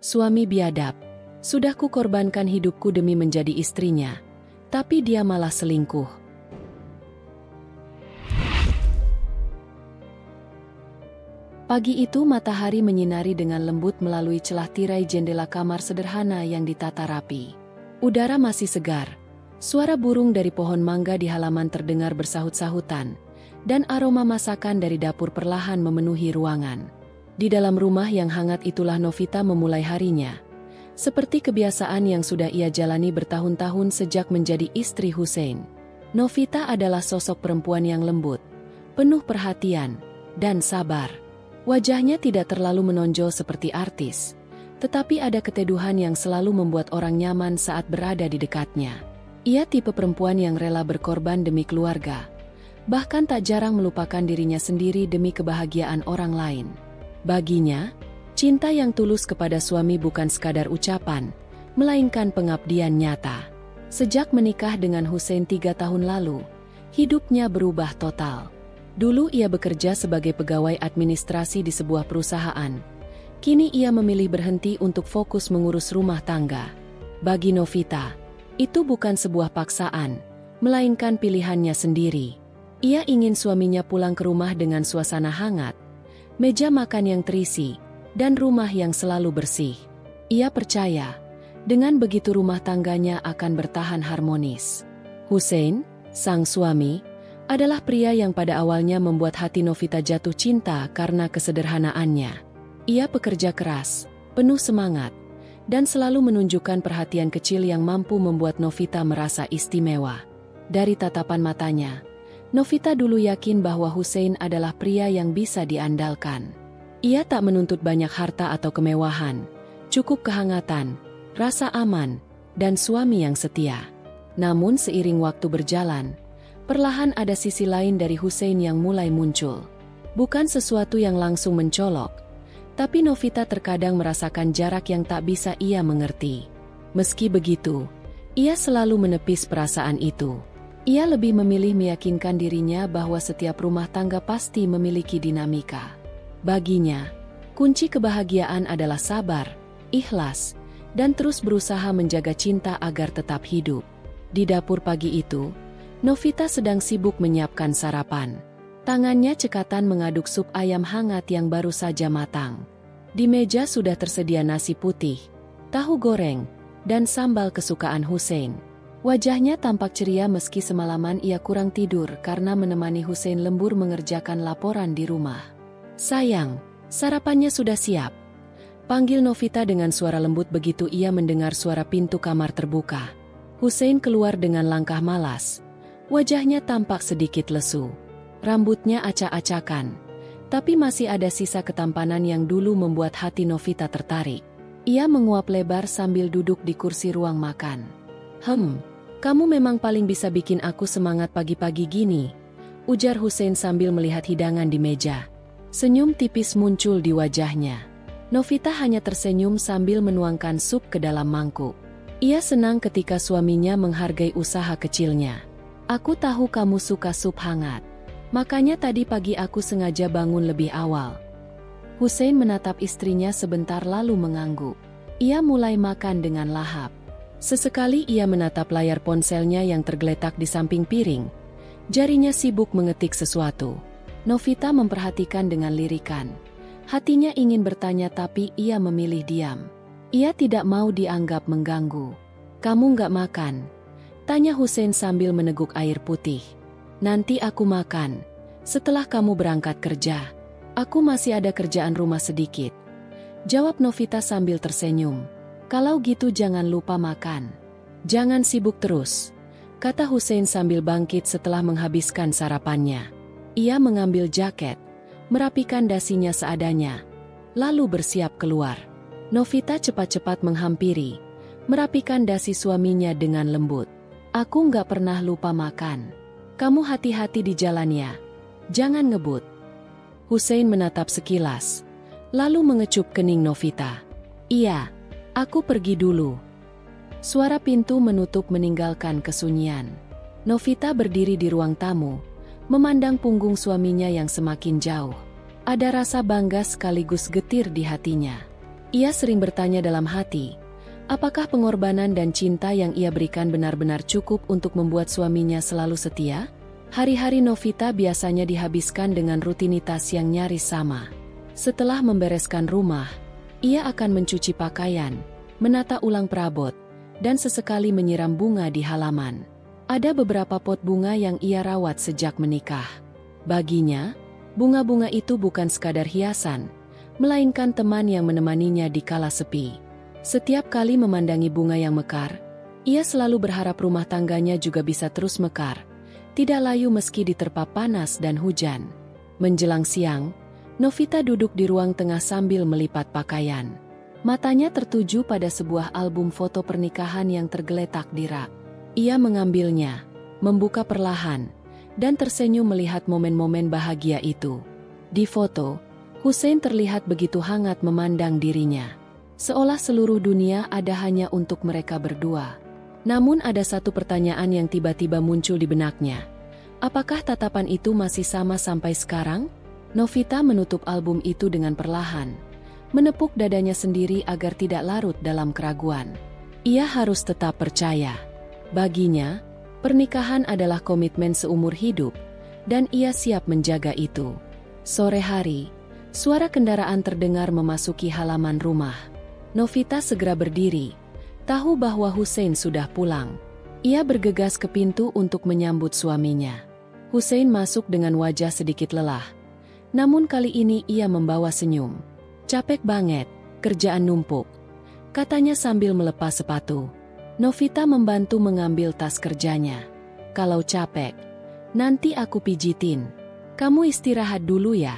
Suami biadab. Sudah kukorbankan hidupku demi menjadi istrinya, tapi dia malah selingkuh. Pagi itu matahari menyinari dengan lembut melalui celah tirai jendela kamar sederhana yang ditata rapi. Udara masih segar. Suara burung dari pohon mangga di halaman terdengar bersahut-sahutan, dan aroma masakan dari dapur perlahan memenuhi ruangan. Di dalam rumah yang hangat itulah Novita memulai harinya. Seperti kebiasaan yang sudah ia jalani bertahun-tahun sejak menjadi istri Hussein. Novita adalah sosok perempuan yang lembut, penuh perhatian, dan sabar. Wajahnya tidak terlalu menonjol seperti artis, tetapi ada keteduhan yang selalu membuat orang nyaman saat berada di dekatnya. Ia tipe perempuan yang rela berkorban demi keluarga, bahkan tak jarang melupakan dirinya sendiri demi kebahagiaan orang lain. Baginya, cinta yang tulus kepada suami bukan sekadar ucapan, melainkan pengabdian nyata. Sejak menikah dengan Hussein 3 tahun lalu, hidupnya berubah total. Dulu ia bekerja sebagai pegawai administrasi di sebuah perusahaan. Kini ia memilih berhenti untuk fokus mengurus rumah tangga. Bagi Novita, itu bukan sebuah paksaan, melainkan pilihannya sendiri. Ia ingin suaminya pulang ke rumah dengan suasana hangat, meja makan yang terisi, dan rumah yang selalu bersih. Ia percaya, dengan begitu rumah tangganya akan bertahan harmonis. Hussein, sang suami, adalah pria yang pada awalnya membuat hati Novita jatuh cinta karena kesederhanaannya. Ia pekerja keras, penuh semangat, dan selalu menunjukkan perhatian kecil yang mampu membuat Novita merasa istimewa. Dari tatapan matanya, Novita dulu yakin bahwa Hussein adalah pria yang bisa diandalkan. Ia tak menuntut banyak harta atau kemewahan, cukup kehangatan, rasa aman, dan suami yang setia. Namun seiring waktu berjalan, perlahan ada sisi lain dari Hussein yang mulai muncul. Bukan sesuatu yang langsung mencolok, tapi Novita terkadang merasakan jarak yang tak bisa ia mengerti. Meski begitu, ia selalu menepis perasaan itu. Ia lebih memilih meyakinkan dirinya bahwa setiap rumah tangga pasti memiliki dinamika. Baginya, kunci kebahagiaan adalah sabar, ikhlas, dan terus berusaha menjaga cinta agar tetap hidup. Di dapur pagi itu, Novita sedang sibuk menyiapkan sarapan. Tangannya cekatan mengaduk sup ayam hangat yang baru saja matang. Di meja sudah tersedia nasi putih, tahu goreng, dan sambal kesukaan Hussein. Wajahnya tampak ceria meski semalaman ia kurang tidur karena menemani Hussein lembur mengerjakan laporan di rumah. "Sayang, sarapannya sudah siap," panggil Novita dengan suara lembut begitu ia mendengar suara pintu kamar terbuka. Hussein keluar dengan langkah malas. Wajahnya tampak sedikit lesu. Rambutnya acak-acakan, tapi masih ada sisa ketampanan yang dulu membuat hati Novita tertarik. Ia menguap lebar sambil duduk di kursi ruang makan. Kamu memang paling bisa bikin aku semangat pagi-pagi gini," ujar Hussein sambil melihat hidangan di meja. Senyum tipis muncul di wajahnya. Novita hanya tersenyum sambil menuangkan sup ke dalam mangkuk. Ia senang ketika suaminya menghargai usaha kecilnya. "Aku tahu kamu suka sup hangat. Makanya tadi pagi aku sengaja bangun lebih awal." Hussein menatap istrinya sebentar lalu mengangguk. Ia mulai makan dengan lahap. Sesekali ia menatap layar ponselnya yang tergeletak di samping piring. Jarinya sibuk mengetik sesuatu. Novita memperhatikan dengan lirikan. Hatinya ingin bertanya tapi ia memilih diam. Ia tidak mau dianggap mengganggu. "Kamu nggak makan?" tanya Hussein sambil meneguk air putih. "Nanti aku makan, setelah kamu berangkat kerja. Aku masih ada kerjaan rumah sedikit," jawab Novita sambil tersenyum. "Kalau gitu jangan lupa makan. Jangan sibuk terus," kata Hussein sambil bangkit setelah menghabiskan sarapannya. Ia mengambil jaket, merapikan dasinya seadanya, lalu bersiap keluar. Novita cepat-cepat menghampiri, merapikan dasi suaminya dengan lembut. "Aku nggak pernah lupa makan. Kamu hati-hati di jalan ya. Jangan ngebut." Hussein menatap sekilas, lalu mengecup kening Novita. "Iya, aku pergi dulu." Suara pintu menutup meninggalkan kesunyian. Novita berdiri di ruang tamu, memandang punggung suaminya yang semakin jauh. Ada rasa bangga sekaligus getir di hatinya. Ia sering bertanya dalam hati, apakah pengorbanan dan cinta yang ia berikan benar-benar cukup untuk membuat suaminya selalu setia? Hari-hari Novita biasanya dihabiskan dengan rutinitas yang nyaris sama. Setelah membereskan rumah, ia akan mencuci pakaian, menata ulang perabot, dan sesekali menyiram bunga di halaman. Ada beberapa pot bunga yang ia rawat sejak menikah. Baginya, bunga-bunga itu bukan sekadar hiasan, melainkan teman yang menemaninya di kala sepi. Setiap kali memandangi bunga yang mekar, ia selalu berharap rumah tangganya juga bisa terus mekar, tidak layu meski diterpa panas dan hujan. Menjelang siang, Novita duduk di ruang tengah sambil melipat pakaian. Matanya tertuju pada sebuah album foto pernikahan yang tergeletak di rak. Ia mengambilnya, membuka perlahan, dan tersenyum melihat momen-momen bahagia itu. Di foto, Hussein terlihat begitu hangat memandang dirinya. Seolah seluruh dunia ada hanya untuk mereka berdua. Namun ada satu pertanyaan yang tiba-tiba muncul di benaknya. Apakah tatapan itu masih sama sampai sekarang? Novita menutup album itu dengan perlahan, menepuk dadanya sendiri agar tidak larut dalam keraguan. Ia harus tetap percaya. Baginya, pernikahan adalah komitmen seumur hidup, dan ia siap menjaga itu. Sore hari, suara kendaraan terdengar memasuki halaman rumah. Novita segera berdiri, tahu bahwa Hussein sudah pulang. Ia bergegas ke pintu untuk menyambut suaminya. Hussein masuk dengan wajah sedikit lelah. Namun kali ini ia membawa senyum. "Capek banget, kerjaan numpuk," katanya sambil melepas sepatu. Novita membantu mengambil tas kerjanya. "Kalau capek, nanti aku pijitin. Kamu istirahat dulu ya."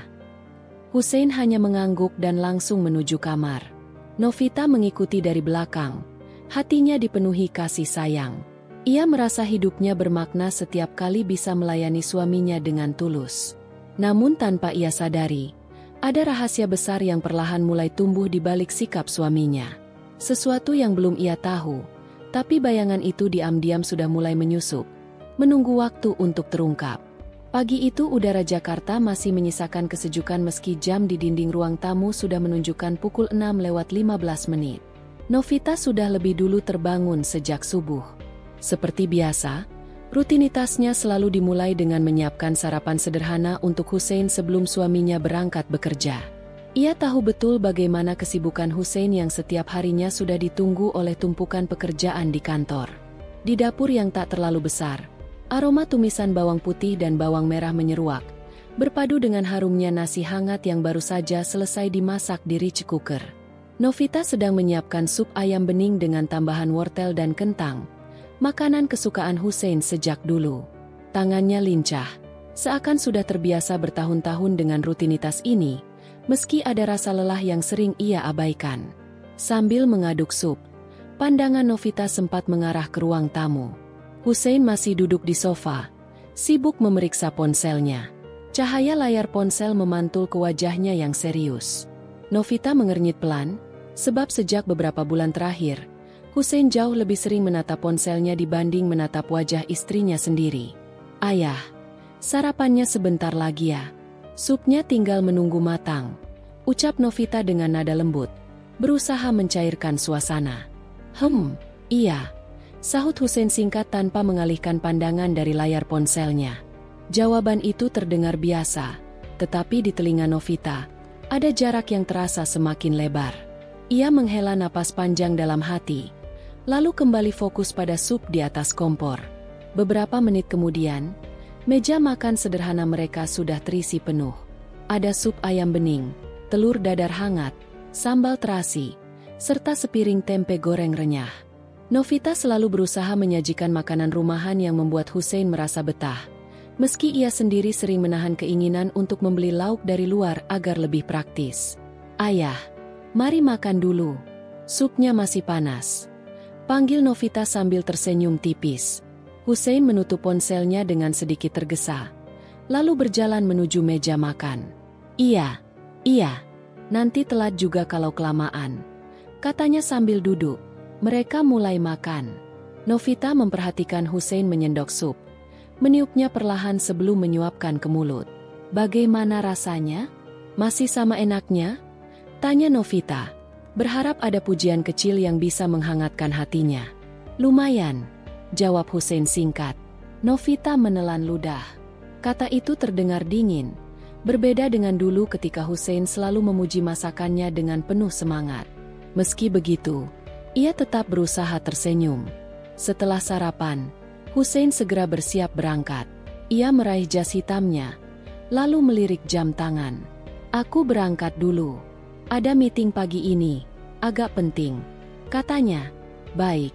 Hussein hanya mengangguk dan langsung menuju kamar. Novita mengikuti dari belakang. Hatinya dipenuhi kasih sayang. Ia merasa hidupnya bermakna setiap kali bisa melayani suaminya dengan tulus. Namun tanpa ia sadari, ada rahasia besar yang perlahan mulai tumbuh di balik sikap suaminya. Sesuatu yang belum ia tahu, tapi bayangan itu diam-diam sudah mulai menyusup, menunggu waktu untuk terungkap. Pagi itu udara Jakarta masih menyisakan kesejukan meski jam di dinding ruang tamu sudah menunjukkan pukul 6:15. Novita sudah lebih dulu terbangun sejak subuh. Seperti biasa, rutinitasnya selalu dimulai dengan menyiapkan sarapan sederhana untuk Hussein sebelum suaminya berangkat bekerja. Ia tahu betul bagaimana kesibukan Hussein yang setiap harinya sudah ditunggu oleh tumpukan pekerjaan di kantor. Di dapur yang tak terlalu besar, aroma tumisan bawang putih dan bawang merah menyeruak, berpadu dengan harumnya nasi hangat yang baru saja selesai dimasak di rice cooker. Novita sedang menyiapkan sup ayam bening dengan tambahan wortel dan kentang, makanan kesukaan Hussein sejak dulu. Tangannya lincah, seakan sudah terbiasa bertahun-tahun dengan rutinitas ini, meski ada rasa lelah yang sering ia abaikan. Sambil mengaduk sup, pandangan Novita sempat mengarah ke ruang tamu. Hussein masih duduk di sofa, sibuk memeriksa ponselnya. Cahaya layar ponsel memantul ke wajahnya yang serius. Novita mengernyit pelan, sebab sejak beberapa bulan terakhir, Hussein jauh lebih sering menatap ponselnya dibanding menatap wajah istrinya sendiri. "Ayah, sarapannya sebentar lagi ya. Supnya tinggal menunggu matang," ucap Novita dengan nada lembut, berusaha mencairkan suasana. Iya," sahut Hussein singkat tanpa mengalihkan pandangan dari layar ponselnya. Jawaban itu terdengar biasa, tetapi di telinga Novita, ada jarak yang terasa semakin lebar. Ia menghela napas panjang dalam hati, lalu kembali fokus pada sup di atas kompor. Beberapa menit kemudian, meja makan sederhana mereka sudah terisi penuh. Ada sup ayam bening, telur dadar hangat, sambal terasi, serta sepiring tempe goreng renyah. Novita selalu berusaha menyajikan makanan rumahan yang membuat Hussein merasa betah, meski ia sendiri sering menahan keinginan untuk membeli lauk dari luar agar lebih praktis. "Ayah, mari makan dulu. Supnya masih panas," panggil Novita sambil tersenyum tipis. Hussein menutup ponselnya dengan sedikit tergesa, lalu berjalan menuju meja makan. Iya, nanti telat juga kalau kelamaan," katanya sambil duduk. Mereka mulai makan. Novita memperhatikan Hussein menyendok sup, meniupnya perlahan sebelum menyuapkan ke mulut. "Bagaimana rasanya? Masih sama enaknya?" tanya Novita. berharap ada pujian kecil yang bisa menghangatkan hatinya. "Lumayan," jawab Hussein singkat. Novita menelan ludah. Kata itu terdengar dingin, berbeda dengan dulu ketika Hussein selalu memuji masakannya dengan penuh semangat. Meski begitu, ia tetap berusaha tersenyum. Setelah sarapan, Hussein segera bersiap berangkat. Ia meraih jas hitamnya, lalu melirik jam tangan. "Aku berangkat dulu. Ada meeting pagi ini, agak penting," katanya. "Baik,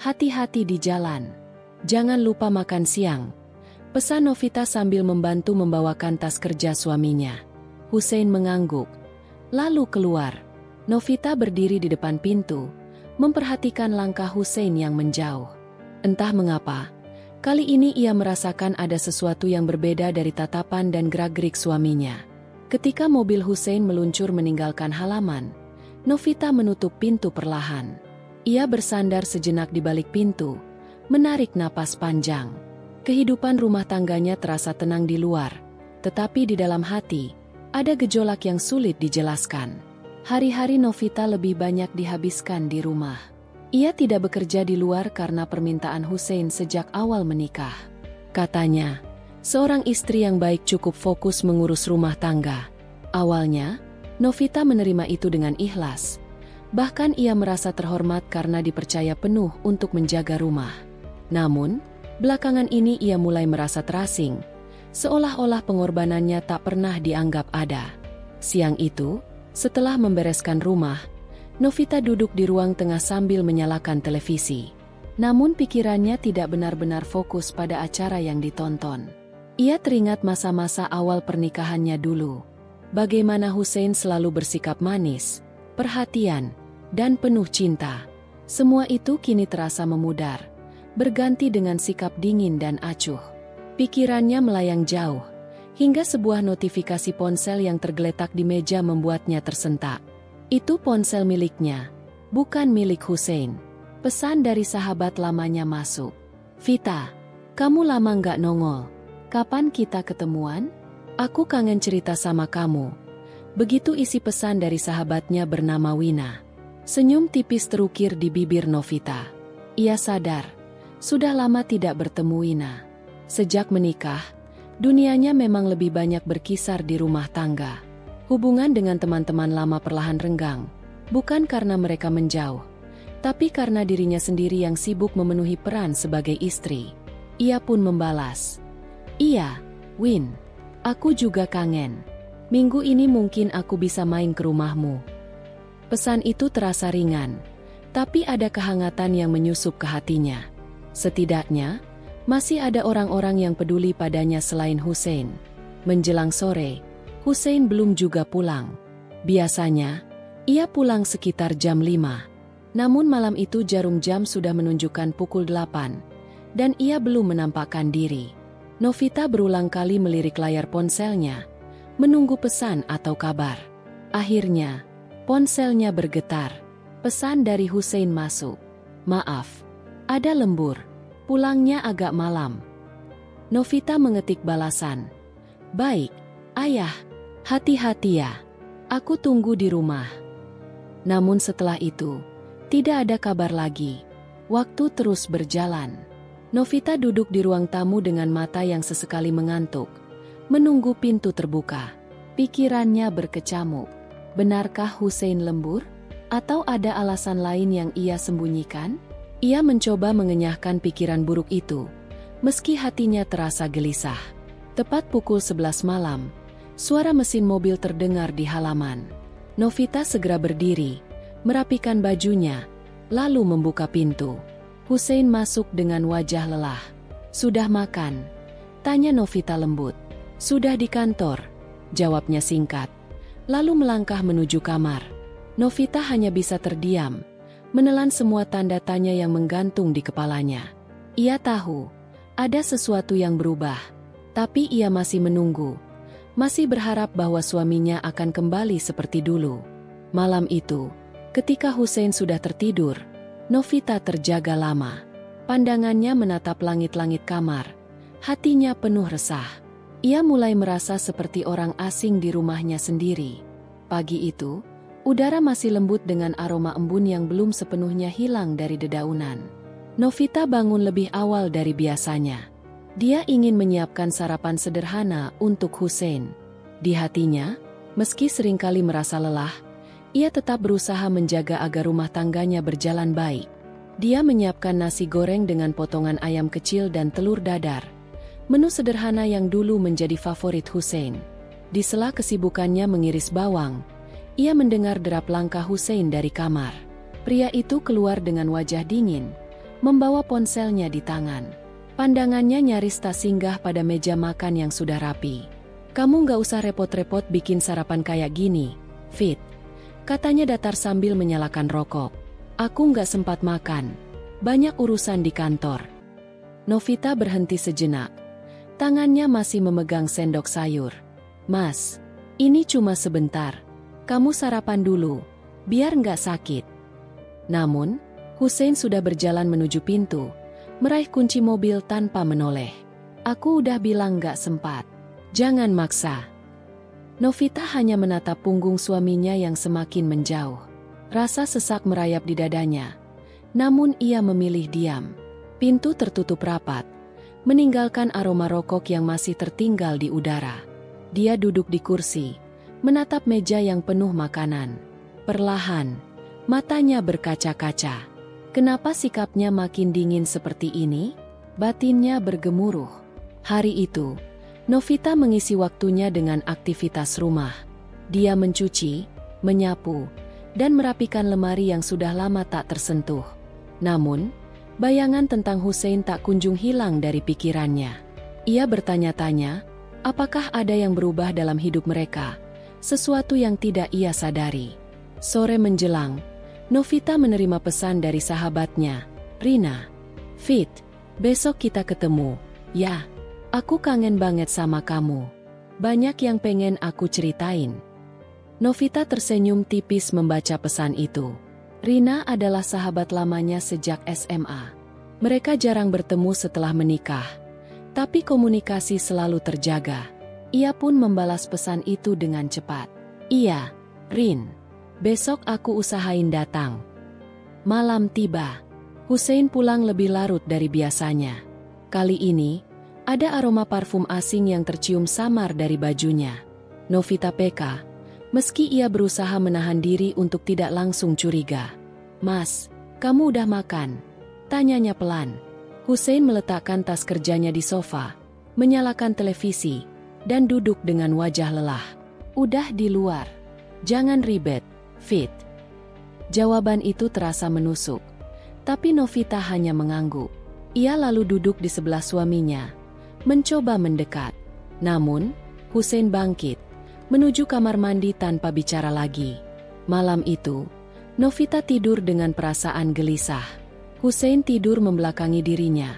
hati-hati di jalan. Jangan lupa makan siang," pesan Novita sambil membantu membawakan tas kerja suaminya. Hussein mengangguk, lalu keluar. Novita berdiri di depan pintu, memperhatikan langkah Hussein yang menjauh. Entah mengapa, kali ini ia merasakan ada sesuatu yang berbeda dari tatapan dan gerak-gerik suaminya. Ketika mobil Hussein meluncur meninggalkan halaman, Novita menutup pintu perlahan. Ia bersandar sejenak di balik pintu, menarik napas panjang. Kehidupan rumah tangganya terasa tenang di luar, tetapi di dalam hati, ada gejolak yang sulit dijelaskan. Hari-hari Novita lebih banyak dihabiskan di rumah. Ia tidak bekerja di luar karena permintaan Hussein sejak awal menikah. Katanya, seorang istri yang baik cukup fokus mengurus rumah tangga. Awalnya, Novita menerima itu dengan ikhlas. Bahkan ia merasa terhormat karena dipercaya penuh untuk menjaga rumah. Namun, belakangan ini ia mulai merasa terasing, seolah-olah pengorbanannya tak pernah dianggap ada. Siang itu, setelah membereskan rumah, Novita duduk di ruang tengah sambil menyalakan televisi. Namun pikirannya tidak benar-benar fokus pada acara yang ditonton. Ia teringat masa-masa awal pernikahannya dulu. Bagaimana Hussein selalu bersikap manis, perhatian, dan penuh cinta. Semua itu kini terasa memudar, berganti dengan sikap dingin dan acuh. Pikirannya melayang jauh, hingga sebuah notifikasi ponsel yang tergeletak di meja membuatnya tersentak. Itu ponsel miliknya, bukan milik Hussein. Pesan dari sahabat lamanya masuk. "Vita, kamu lama nggak nongol. Kapan kita ketemuan? Aku kangen cerita sama kamu." Begitu isi pesan dari sahabatnya bernama Wina. Senyum tipis terukir di bibir Novita. Ia sadar, sudah lama tidak bertemu Wina. Sejak menikah, dunianya memang lebih banyak berkisar di rumah tangga. Hubungan dengan teman-teman lama perlahan renggang, bukan karena mereka menjauh, tapi karena dirinya sendiri yang sibuk memenuhi peran sebagai istri. Ia pun membalas, "Iya, Win, aku juga kangen. Minggu ini mungkin aku bisa main ke rumahmu." Pesan itu terasa ringan, tapi ada kehangatan yang menyusup ke hatinya. Setidaknya, masih ada orang-orang yang peduli padanya selain Hussein. Menjelang sore, Hussein belum juga pulang. Biasanya, ia pulang sekitar jam 5. Namun malam itu jarum jam sudah menunjukkan pukul 8, dan ia belum menampakkan diri. Novita berulang kali melirik layar ponselnya, menunggu pesan atau kabar. Akhirnya, ponselnya bergetar. Pesan dari Hussein masuk. "Maaf, ada lembur. Pulangnya agak malam." Novita mengetik balasan. "Baik, ayah. Hati-hati ya. Aku tunggu di rumah." Namun setelah itu, tidak ada kabar lagi. Waktu terus berjalan. Novita duduk di ruang tamu dengan mata yang sesekali mengantuk, menunggu pintu terbuka. Pikirannya berkecamuk. Benarkah Hussein lembur? Atau ada alasan lain yang ia sembunyikan? Ia mencoba mengenyahkan pikiran buruk itu, meski hatinya terasa gelisah. Tepat pukul 11 malam, suara mesin mobil terdengar di halaman. Novita segera berdiri, merapikan bajunya, lalu membuka pintu. Hussein masuk dengan wajah lelah. "Sudah makan?" tanya Novita lembut. "Sudah di kantor," jawabnya singkat, lalu melangkah menuju kamar. Novita hanya bisa terdiam, menelan semua tanda tanya yang menggantung di kepalanya. Ia tahu, ada sesuatu yang berubah, tapi ia masih menunggu, masih berharap bahwa suaminya akan kembali seperti dulu. Malam itu, ketika Hussein sudah tertidur, Novita terjaga lama. Pandangannya menatap langit-langit kamar, hatinya penuh resah. Ia mulai merasa seperti orang asing di rumahnya sendiri. Pagi itu, Udara masih lembut dengan aroma embun yang belum sepenuhnya hilang dari dedaunan. Novita bangun lebih awal dari biasanya. Dia ingin menyiapkan sarapan sederhana untuk Hussein. Di hatinya, meski seringkali merasa lelah, ia tetap berusaha menjaga agar rumah tangganya berjalan baik. Dia menyiapkan nasi goreng dengan potongan ayam kecil dan telur dadar. Menu sederhana yang dulu menjadi favorit Hussein. Di sela kesibukannya mengiris bawang, ia mendengar derap langkah Hussein dari kamar. Pria itu keluar dengan wajah dingin, membawa ponselnya di tangan. Pandangannya nyaris tak singgah pada meja makan yang sudah rapi. "Kamu nggak usah repot-repot bikin sarapan kayak gini, Fit," katanya datar sambil menyalakan rokok. "Aku nggak sempat makan. Banyak urusan di kantor." Novita berhenti sejenak. Tangannya masih memegang sendok sayur. "Mas, ini cuma sebentar. Kamu sarapan dulu, biar nggak sakit." Namun, Hussein sudah berjalan menuju pintu, meraih kunci mobil tanpa menoleh. "Aku udah bilang nggak sempat. Jangan maksa." Novita hanya menatap punggung suaminya yang semakin menjauh. Rasa sesak merayap di dadanya. Namun ia memilih diam. Pintu tertutup rapat, meninggalkan aroma rokok yang masih tertinggal di udara. Dia duduk di kursi, menatap meja yang penuh makanan. Perlahan, matanya berkaca-kaca. Kenapa sikapnya makin dingin seperti ini? Batinnya bergemuruh. Hari itu, Novita mengisi waktunya dengan aktivitas rumah. Dia mencuci, menyapu, dan merapikan lemari yang sudah lama tak tersentuh. Namun, bayangan tentang Hussein tak kunjung hilang dari pikirannya. Ia bertanya-tanya, apakah ada yang berubah dalam hidup mereka? Sesuatu yang tidak ia sadari. Sore menjelang, Novita menerima pesan dari sahabatnya, "Rina, Fit, besok kita ketemu, ya. Aku kangen banget sama kamu. Banyak yang pengen aku ceritain." Novita tersenyum tipis membaca pesan itu. Rina adalah sahabat lamanya sejak SMA. Mereka jarang bertemu setelah menikah, tapi komunikasi selalu terjaga. Ia pun membalas pesan itu dengan cepat. "Iya, Rin. Besok aku usahain datang." Malam tiba. Hussein pulang lebih larut dari biasanya. Kali ini, ada aroma parfum asing yang tercium samar dari bajunya. Novita peka, meski ia berusaha menahan diri untuk tidak langsung curiga. "Mas, kamu udah makan?" tanyanya pelan. Hussein meletakkan tas kerjanya di sofa, menyalakan televisi, dan duduk dengan wajah lelah. "Udah di luar. Jangan ribet, Fit." Jawaban itu terasa menusuk, tapi Novita hanya mengangguk. Ia lalu duduk di sebelah suaminya, mencoba mendekat. Namun, Hussein bangkit, menuju kamar mandi tanpa bicara lagi. Malam itu, Novita tidur dengan perasaan gelisah. Hussein tidur membelakangi dirinya,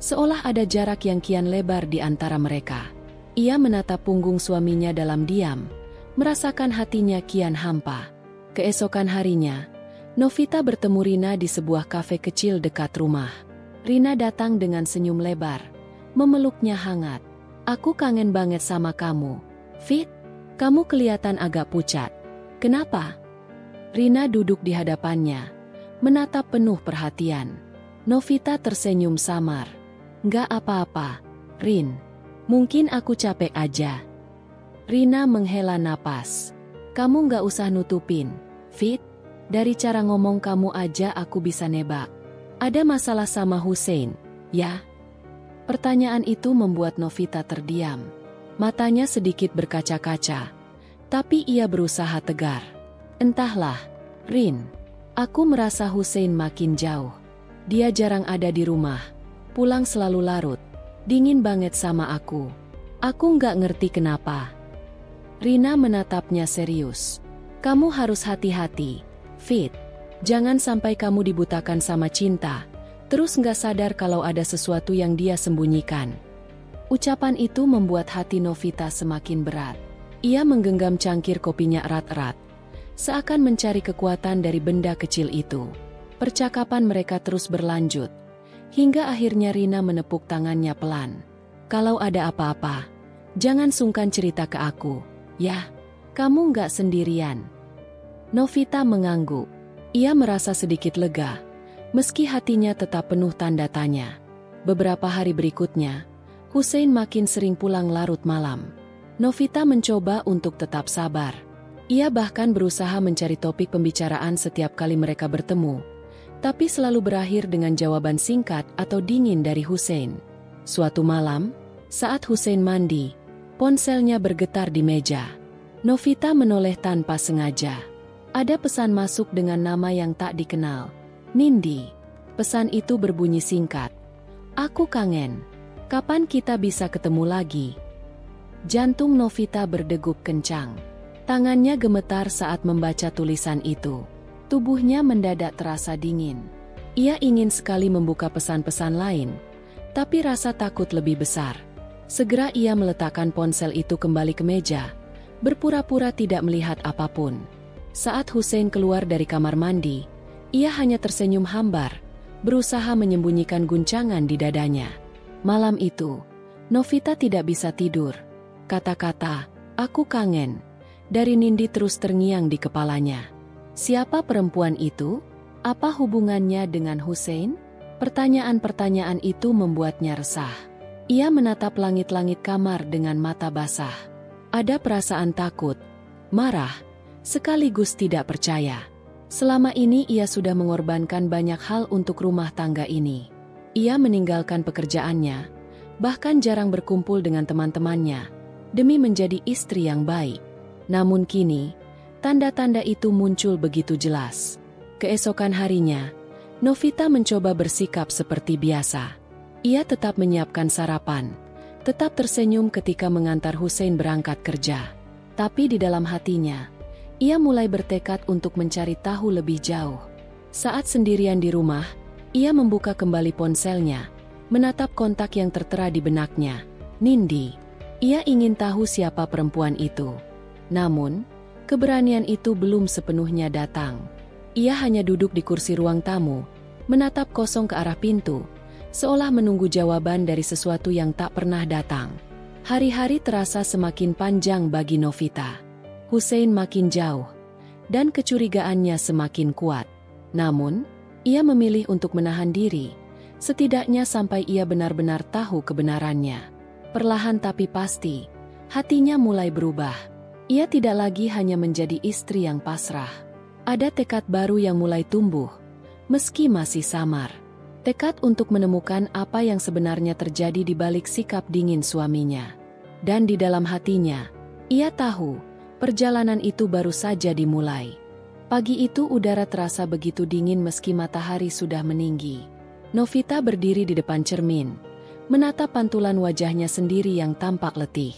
seolah ada jarak yang kian lebar di antara mereka. Ia menatap punggung suaminya dalam diam, merasakan hatinya kian hampa. Keesokan harinya, Novita bertemu Rina di sebuah kafe kecil dekat rumah. Rina datang dengan senyum lebar, memeluknya hangat. "Aku kangen banget sama kamu, Fit. Kamu kelihatan agak pucat. Kenapa?" Rina duduk di hadapannya, menatap penuh perhatian. Novita tersenyum samar. "Nggak apa-apa, Rin. Mungkin aku capek aja." Rina menghela napas. "Kamu nggak usah nutupin, Fit. Dari cara ngomong kamu aja aku bisa nebak. Ada masalah sama Hussein, ya?" Pertanyaan itu membuat Novita terdiam. Matanya sedikit berkaca-kaca, tapi ia berusaha tegar. "Entahlah, Rin. Aku merasa Hussein makin jauh. Dia jarang ada di rumah. Pulang selalu larut. Dingin banget sama aku. Aku nggak ngerti kenapa." Rina menatapnya serius. "Kamu harus hati-hati, Fit. Jangan sampai kamu dibutakan sama cinta, terus nggak sadar kalau ada sesuatu yang dia sembunyikan." Ucapan itu membuat hati Novita semakin berat. Ia menggenggam cangkir kopinya erat-erat, seakan mencari kekuatan dari benda kecil itu. Percakapan mereka terus berlanjut, hingga akhirnya Rina menepuk tangannya pelan. "Kalau ada apa-apa, jangan sungkan cerita ke aku, ya. Kamu nggak sendirian." Novita mengangguk. Ia merasa sedikit lega, meski hatinya tetap penuh tanda tanya. Beberapa hari berikutnya, Hussein makin sering pulang larut malam. Novita mencoba untuk tetap sabar. Ia bahkan berusaha mencari topik pembicaraan setiap kali mereka bertemu, tapi selalu berakhir dengan jawaban singkat atau dingin dari Hussein. Suatu malam, saat Hussein mandi, ponselnya bergetar di meja. Novita menoleh tanpa sengaja. Ada pesan masuk dengan nama yang tak dikenal. Nindi. Pesan itu berbunyi singkat. Aku kangen. Kapan kita bisa ketemu lagi? Jantung Novita berdegup kencang. Tangannya gemetar saat membaca tulisan itu. Tubuhnya mendadak terasa dingin. Ia ingin sekali membuka pesan-pesan lain, tapi rasa takut lebih besar. Segera ia meletakkan ponsel itu kembali ke meja, berpura-pura tidak melihat apapun. Saat Hussein keluar dari kamar mandi, ia hanya tersenyum hambar, berusaha menyembunyikan guncangan di dadanya. Malam itu, Novita tidak bisa tidur. Kata-kata, "Aku kangen," dari Nindi terus terngiang di kepalanya. Siapa perempuan itu? Apa hubungannya dengan Hussein? Pertanyaan-pertanyaan itu membuatnya resah. Ia menatap langit-langit kamar dengan mata basah. Ada perasaan takut, marah, sekaligus tidak percaya. Selama ini ia sudah mengorbankan banyak hal untuk rumah tangga ini. Ia meninggalkan pekerjaannya, bahkan jarang berkumpul dengan teman-temannya, demi menjadi istri yang baik. Namun kini, tanda-tanda itu muncul begitu jelas. Keesokan harinya, Novita mencoba bersikap seperti biasa. Ia tetap menyiapkan sarapan, tetap tersenyum ketika mengantar Hussein berangkat kerja. Tapi di dalam hatinya, ia mulai bertekad untuk mencari tahu lebih jauh. Saat sendirian di rumah, ia membuka kembali ponselnya, menatap kontak yang tertera di benaknya. Nindi. Ia ingin tahu siapa perempuan itu. Namun, keberanian itu belum sepenuhnya datang. Ia hanya duduk di kursi ruang tamu, menatap kosong ke arah pintu, seolah menunggu jawaban dari sesuatu yang tak pernah datang. Hari-hari terasa semakin panjang bagi Novita. Hussein makin jauh, dan kecurigaannya semakin kuat. Namun, ia memilih untuk menahan diri, setidaknya sampai ia benar-benar tahu kebenarannya. Perlahan tapi pasti, hatinya mulai berubah. Ia tidak lagi hanya menjadi istri yang pasrah. Ada tekad baru yang mulai tumbuh, meski masih samar. Tekad untuk menemukan apa yang sebenarnya terjadi di balik sikap dingin suaminya. Dan di dalam hatinya, ia tahu, perjalanan itu baru saja dimulai. Pagi itu udara terasa begitu dingin meski matahari sudah meninggi. Novita berdiri di depan cermin, menatap pantulan wajahnya sendiri yang tampak letih.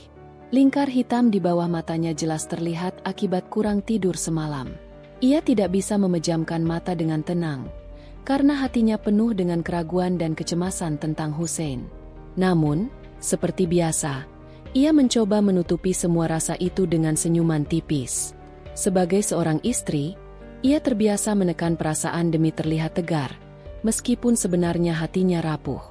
Lingkar hitam di bawah matanya jelas terlihat akibat kurang tidur semalam. Ia tidak bisa memejamkan mata dengan tenang, karena hatinya penuh dengan keraguan dan kecemasan tentang Hussein. Namun, seperti biasa, ia mencoba menutupi semua rasa itu dengan senyuman tipis. Sebagai seorang istri, ia terbiasa menekan perasaan demi terlihat tegar, meskipun sebenarnya hatinya rapuh.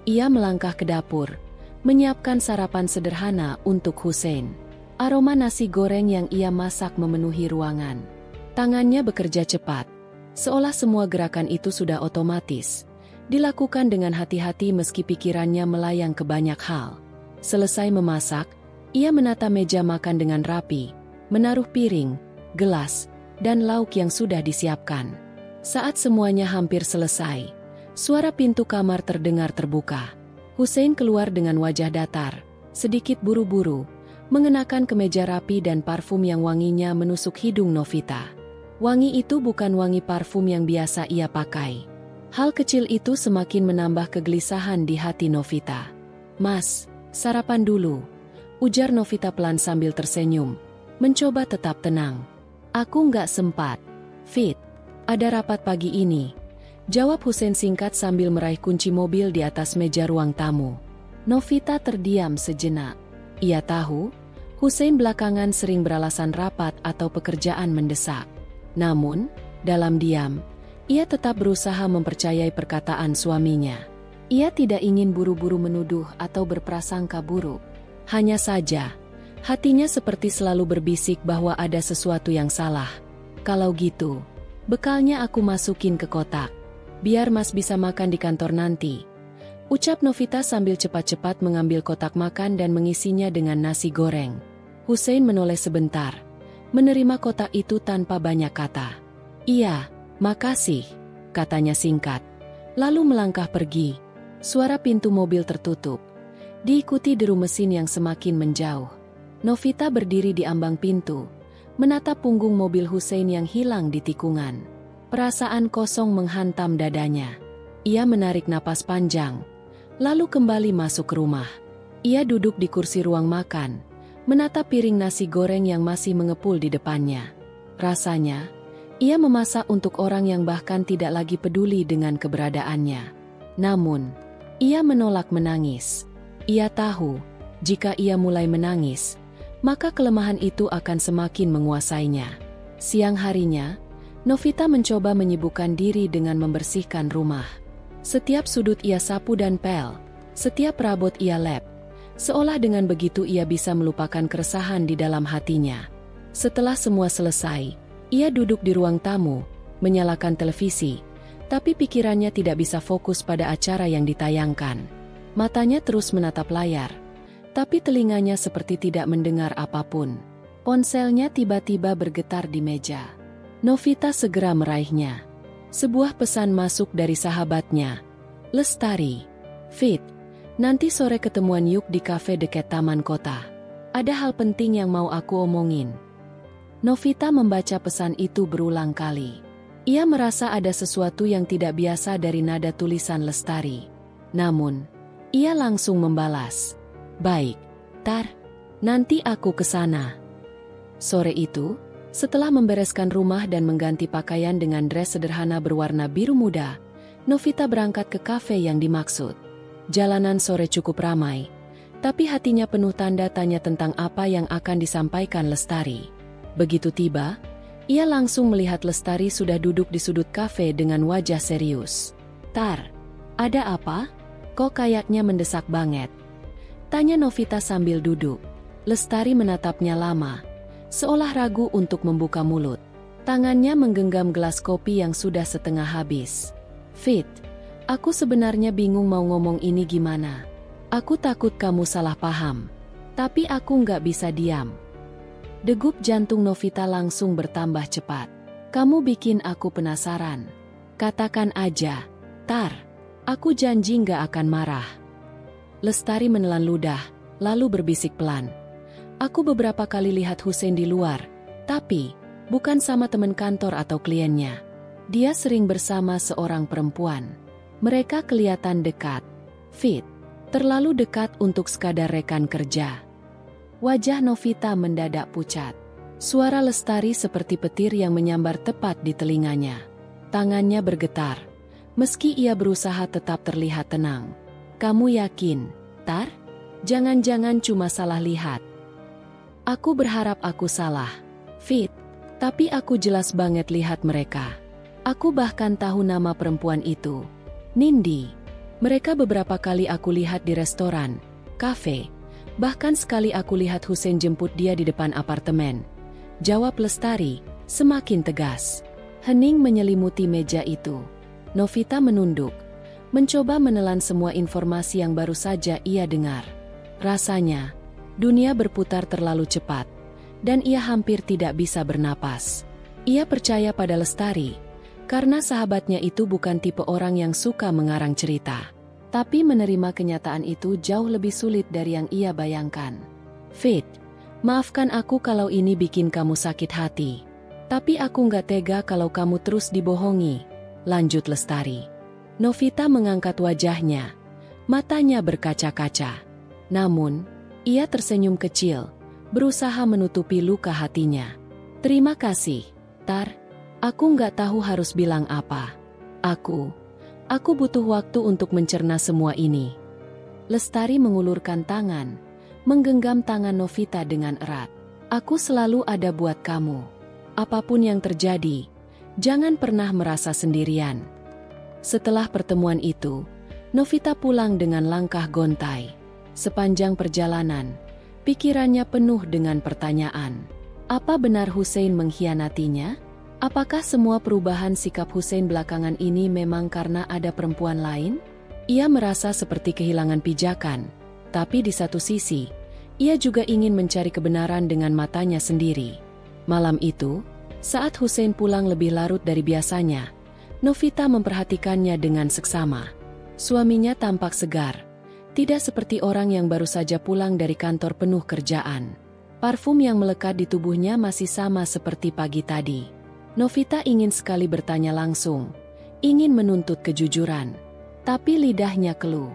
Ia melangkah ke dapur, menyiapkan sarapan sederhana untuk Hussein. Aroma nasi goreng yang ia masak memenuhi ruangan. Tangannya bekerja cepat, seolah semua gerakan itu sudah otomatis, dilakukan dengan hati-hati meski pikirannya melayang ke banyak hal. Selesai memasak, ia menata meja makan dengan rapi, menaruh piring, gelas, dan lauk yang sudah disiapkan. Saat semuanya hampir selesai, suara pintu kamar terdengar terbuka. Hussein keluar dengan wajah datar, sedikit buru-buru, mengenakan kemeja rapi dan parfum yang wanginya menusuk hidung Novita. Wangi itu bukan wangi parfum yang biasa ia pakai. Hal kecil itu semakin menambah kegelisahan di hati Novita. "Mas, sarapan dulu," ujar Novita pelan sambil tersenyum, mencoba tetap tenang. "Aku nggak sempat. Fit, ada rapat pagi ini," jawab Hussein singkat sambil meraih kunci mobil di atas meja ruang tamu. Novita terdiam sejenak. Ia tahu, Hussein belakangan sering beralasan rapat atau pekerjaan mendesak. Namun, dalam diam, ia tetap berusaha mempercayai perkataan suaminya. Ia tidak ingin buru-buru menuduh atau berprasangka buruk. Hanya saja, hatinya seperti selalu berbisik bahwa ada sesuatu yang salah. Kalau gitu, bekalnya aku masukin ke kotak. Biar Mas bisa makan di kantor nanti. Ucap Novita sambil cepat-cepat mengambil kotak makan dan mengisinya dengan nasi goreng. Hussein menoleh sebentar, menerima kotak itu tanpa banyak kata. Iya, makasih, katanya singkat. Lalu melangkah pergi. Suara pintu mobil tertutup, diikuti deru mesin yang semakin menjauh. Novita berdiri di ambang pintu, menatap punggung mobil Hussein yang hilang di tikungan. Perasaan kosong menghantam dadanya. Ia menarik napas panjang, lalu kembali masuk ke rumah. Ia duduk di kursi ruang makan, menatap piring nasi goreng yang masih mengepul di depannya. Rasanya, ia memasak untuk orang yang bahkan tidak lagi peduli dengan keberadaannya. Namun, ia menolak menangis. Ia tahu, jika ia mulai menangis, maka kelemahan itu akan semakin menguasainya. Siang harinya, Novita mencoba menyibukkan diri dengan membersihkan rumah. Setiap sudut ia sapu dan pel, setiap perabot ia lap. Seolah dengan begitu ia bisa melupakan keresahan di dalam hatinya. Setelah semua selesai, ia duduk di ruang tamu, menyalakan televisi, tapi pikirannya tidak bisa fokus pada acara yang ditayangkan. Matanya terus menatap layar, tapi telinganya seperti tidak mendengar apapun. Ponselnya tiba-tiba bergetar di meja. Novita segera meraihnya. Sebuah pesan masuk dari sahabatnya. Lestari. Fit, nanti sore ketemuan yuk di kafe dekat taman kota. Ada hal penting yang mau aku omongin. Novita membaca pesan itu berulang kali. Ia merasa ada sesuatu yang tidak biasa dari nada tulisan Lestari. Namun, ia langsung membalas. Baik, Tar. Nanti aku ke sana. Sore itu, setelah membereskan rumah dan mengganti pakaian dengan dress sederhana berwarna biru muda, Novita berangkat ke kafe yang dimaksud. Jalanan sore cukup ramai, tapi hatinya penuh tanda tanya tentang apa yang akan disampaikan Lestari. Begitu tiba, ia langsung melihat Lestari sudah duduk di sudut kafe dengan wajah serius. Tar, ada apa? Kok kayaknya mendesak banget? Tanya Novita sambil duduk. Lestari menatapnya lama, seolah ragu untuk membuka mulut. Tangannya menggenggam gelas kopi yang sudah setengah habis. Fit, aku sebenarnya bingung mau ngomong ini gimana. Aku takut kamu salah paham. Tapi aku nggak bisa diam. Degup jantung Novita langsung bertambah cepat. Kamu bikin aku penasaran. Katakan aja, Tar. Aku janji nggak akan marah. Lestari menelan ludah, lalu berbisik pelan. Aku beberapa kali lihat Hussein di luar, tapi bukan sama teman kantor atau kliennya. Dia sering bersama seorang perempuan. Mereka kelihatan dekat. Fit, terlalu dekat untuk sekadar rekan kerja. Wajah Novita mendadak pucat. Suara Lestari seperti petir yang menyambar tepat di telinganya. Tangannya bergetar, meski ia berusaha tetap terlihat tenang. Kamu yakin, Tar? Jangan-jangan cuma salah lihat. Aku berharap aku salah, Fit. Tapi aku jelas banget lihat mereka. Aku bahkan tahu nama perempuan itu. Nindi. Mereka beberapa kali aku lihat di restoran, kafe. Bahkan sekali aku lihat Hussein jemput dia di depan apartemen. Jawab Lestari, semakin tegas. Hening menyelimuti meja itu. Novita menunduk, mencoba menelan semua informasi yang baru saja ia dengar. Rasanya, dunia berputar terlalu cepat, dan ia hampir tidak bisa bernapas. Ia percaya pada Lestari, karena sahabatnya itu bukan tipe orang yang suka mengarang cerita. Tapi menerima kenyataan itu jauh lebih sulit dari yang ia bayangkan. Fit, maafkan aku kalau ini bikin kamu sakit hati. Tapi aku nggak tega kalau kamu terus dibohongi, lanjut Lestari. Novita mengangkat wajahnya, matanya berkaca-kaca. Namun, ia tersenyum kecil, berusaha menutupi luka hatinya. Terima kasih, Tar. Aku nggak tahu harus bilang apa. Aku butuh waktu untuk mencerna semua ini. Lestari mengulurkan tangan, menggenggam tangan Novita dengan erat. Aku selalu ada buat kamu. Apapun yang terjadi, jangan pernah merasa sendirian. Setelah pertemuan itu, Novita pulang dengan langkah gontai. Sepanjang perjalanan, pikirannya penuh dengan pertanyaan. Apa benar Hussein mengkhianatinya? Apakah semua perubahan sikap Hussein belakangan ini memang karena ada perempuan lain? Ia merasa seperti kehilangan pijakan, tapi di satu sisi, ia juga ingin mencari kebenaran dengan matanya sendiri. Malam itu, saat Hussein pulang lebih larut dari biasanya, Novita memperhatikannya dengan seksama. Suaminya tampak segar, tidak seperti orang yang baru saja pulang dari kantor penuh kerjaan. Parfum yang melekat di tubuhnya masih sama seperti pagi tadi. Novita ingin sekali bertanya langsung, ingin menuntut kejujuran. Tapi lidahnya keluh.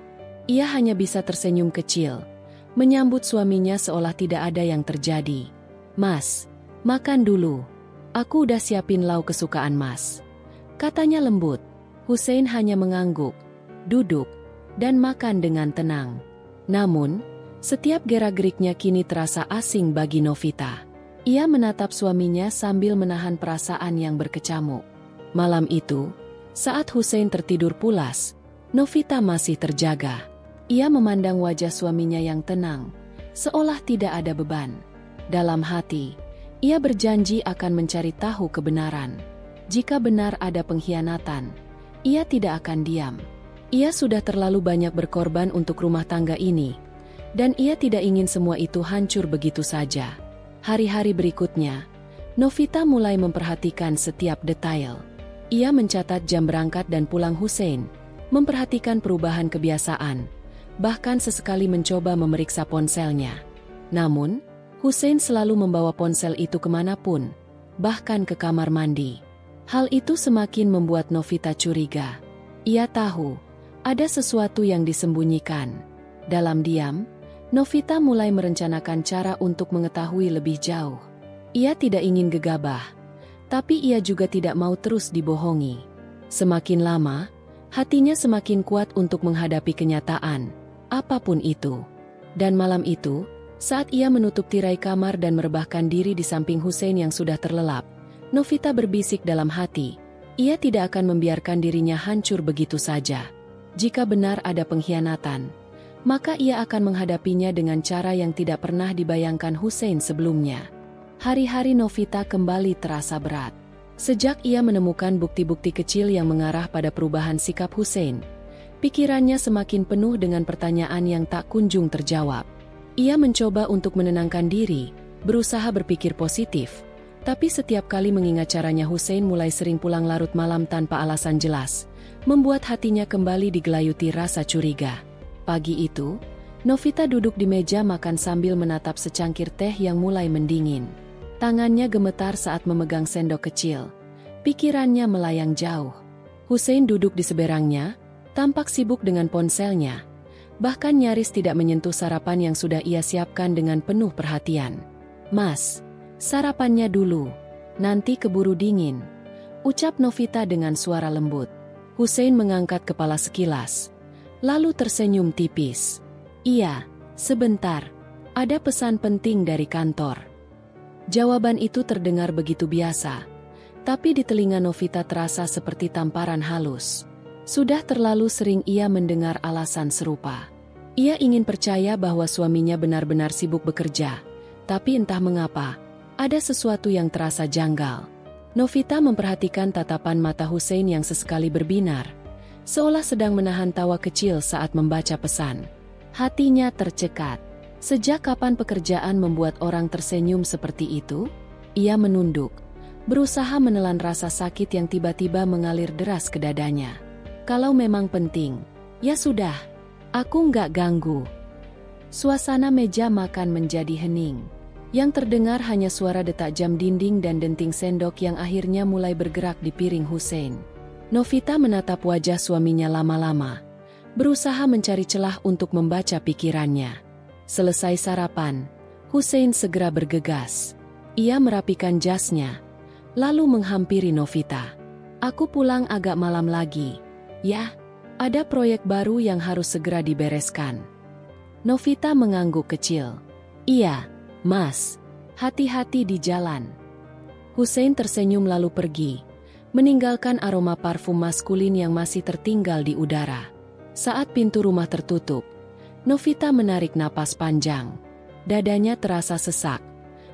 Ia hanya bisa tersenyum kecil, menyambut suaminya seolah tidak ada yang terjadi. "Mas, makan dulu. Aku udah siapin lauk kesukaan Mas," katanya lembut. Hussein hanya mengangguk, duduk, dan makan dengan tenang. Namun, setiap gerak-geriknya kini terasa asing bagi Novita. Ia menatap suaminya sambil menahan perasaan yang berkecamuk. Malam itu, saat Hussein tertidur pulas, Novita masih terjaga. Ia memandang wajah suaminya yang tenang, seolah tidak ada beban. Dalam hati, ia berjanji akan mencari tahu kebenaran. Jika benar ada pengkhianatan, ia tidak akan diam. Ia sudah terlalu banyak berkorban untuk rumah tangga ini, dan ia tidak ingin semua itu hancur begitu saja. Hari-hari berikutnya, Novita mulai memperhatikan setiap detail. Ia mencatat jam berangkat dan pulang Hussein, memperhatikan perubahan kebiasaan, bahkan sesekali mencoba memeriksa ponselnya. Namun, Hussein selalu membawa ponsel itu kemanapun, bahkan ke kamar mandi. Hal itu semakin membuat Novita curiga. Ia tahu, ada sesuatu yang disembunyikan. Dalam diam, Novita mulai merencanakan cara untuk mengetahui lebih jauh. Ia tidak ingin gegabah, tapi ia juga tidak mau terus dibohongi. Semakin lama, hatinya semakin kuat untuk menghadapi kenyataan, apapun itu. Dan malam itu, saat ia menutup tirai kamar dan merebahkan diri di samping Hussein yang sudah terlelap, Novita berbisik dalam hati, ia tidak akan membiarkan dirinya hancur begitu saja. Jika benar ada pengkhianatan, maka ia akan menghadapinya dengan cara yang tidak pernah dibayangkan Hussein sebelumnya. Hari-hari Novita kembali terasa berat. Sejak ia menemukan bukti-bukti kecil yang mengarah pada perubahan sikap Hussein, pikirannya semakin penuh dengan pertanyaan yang tak kunjung terjawab. Ia mencoba untuk menenangkan diri, berusaha berpikir positif, tapi setiap kali mengingat caranya Hussein mulai sering pulang larut malam tanpa alasan jelas, membuat hatinya kembali digelayuti rasa curiga. Pagi itu, Novita duduk di meja makan sambil menatap secangkir teh yang mulai mendingin. Tangannya gemetar saat memegang sendok kecil. Pikirannya melayang jauh. Hussein duduk di seberangnya, tampak sibuk dengan ponselnya. Bahkan nyaris tidak menyentuh sarapan yang sudah ia siapkan dengan penuh perhatian. "Mas, sarapannya dulu. Nanti keburu dingin," ucap Novita dengan suara lembut. Hussein mengangkat kepala sekilas, lalu tersenyum tipis. "Iya, sebentar. Ada pesan penting dari kantor." Jawaban itu terdengar begitu biasa, tapi di telinga Novita terasa seperti tamparan halus. Sudah terlalu sering ia mendengar alasan serupa. Ia ingin percaya bahwa suaminya benar-benar sibuk bekerja, tapi entah mengapa, ada sesuatu yang terasa janggal. Novita memperhatikan tatapan mata Hussein yang sesekali berbinar, seolah sedang menahan tawa kecil saat membaca pesan. Hatinya tercekat. Sejak kapan pekerjaan membuat orang tersenyum seperti itu? Ia menunduk, berusaha menelan rasa sakit yang tiba-tiba mengalir deras ke dadanya. Kalau memang penting, ya sudah, aku nggak ganggu. Suasana meja makan menjadi hening. Yang terdengar hanya suara detak jam dinding dan denting sendok yang akhirnya mulai bergerak di piring Hussein. Novita menatap wajah suaminya lama-lama, berusaha mencari celah untuk membaca pikirannya. Selesai sarapan, Hussein segera bergegas. Ia merapikan jasnya, lalu menghampiri Novita. "Aku pulang agak malam lagi. Ya, ada proyek baru yang harus segera dibereskan." Novita mengangguk kecil. "Iya, Mas. Hati-hati di jalan." Hussein tersenyum lalu pergi, meninggalkan aroma parfum maskulin yang masih tertinggal di udara. Saat pintu rumah tertutup, Novita menarik napas panjang. Dadanya terasa sesak,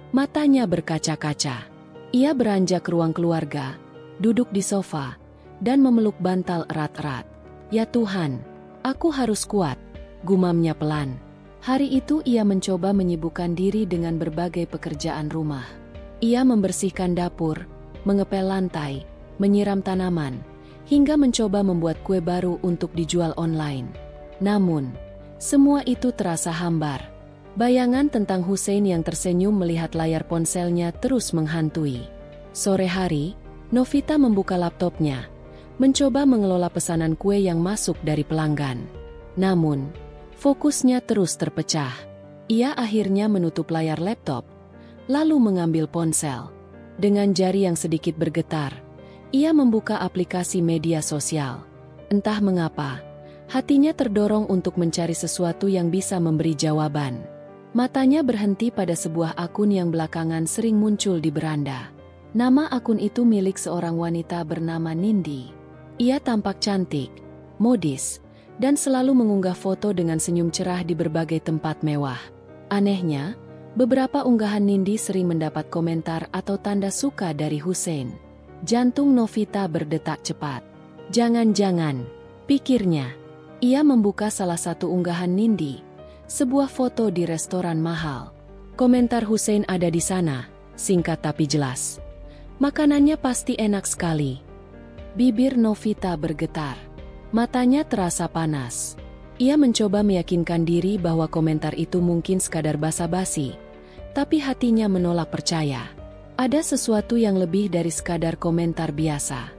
matanya berkaca-kaca. Ia beranjak ke ruang keluarga, duduk di sofa, dan memeluk bantal erat-erat. "Ya Tuhan, aku harus kuat," gumamnya pelan. Hari itu ia mencoba menyibukkan diri dengan berbagai pekerjaan rumah. Ia membersihkan dapur, mengepel lantai, menyiram tanaman, hingga mencoba membuat kue baru untuk dijual online. Namun, semua itu terasa hambar. Bayangan tentang Hussein yang tersenyum melihat layar ponselnya terus menghantui. Sore hari, Novita membuka laptopnya, mencoba mengelola pesanan kue yang masuk dari pelanggan. Namun, fokusnya terus terpecah. Ia akhirnya menutup layar laptop, lalu mengambil ponsel. Dengan jari yang sedikit bergetar, ia membuka aplikasi media sosial. Entah mengapa, hatinya terdorong untuk mencari sesuatu yang bisa memberi jawaban. Matanya berhenti pada sebuah akun yang belakangan sering muncul di beranda. Nama akun itu milik seorang wanita bernama Nindi. Ia tampak cantik, modis, dan selalu mengunggah foto dengan senyum cerah di berbagai tempat mewah. Anehnya, beberapa unggahan Nindi sering mendapat komentar atau tanda suka dari Hussein. Jantung Novita berdetak cepat. Jangan-jangan, pikirnya. Ia membuka salah satu unggahan Nindi, sebuah foto di restoran mahal. Komentar Hussein ada di sana, singkat tapi jelas. "Makanannya pasti enak sekali." Bibir Novita bergetar. Matanya terasa panas. Ia mencoba meyakinkan diri bahwa komentar itu mungkin sekadar basa-basi, tapi hatinya menolak percaya. Ada sesuatu yang lebih dari sekadar komentar biasa.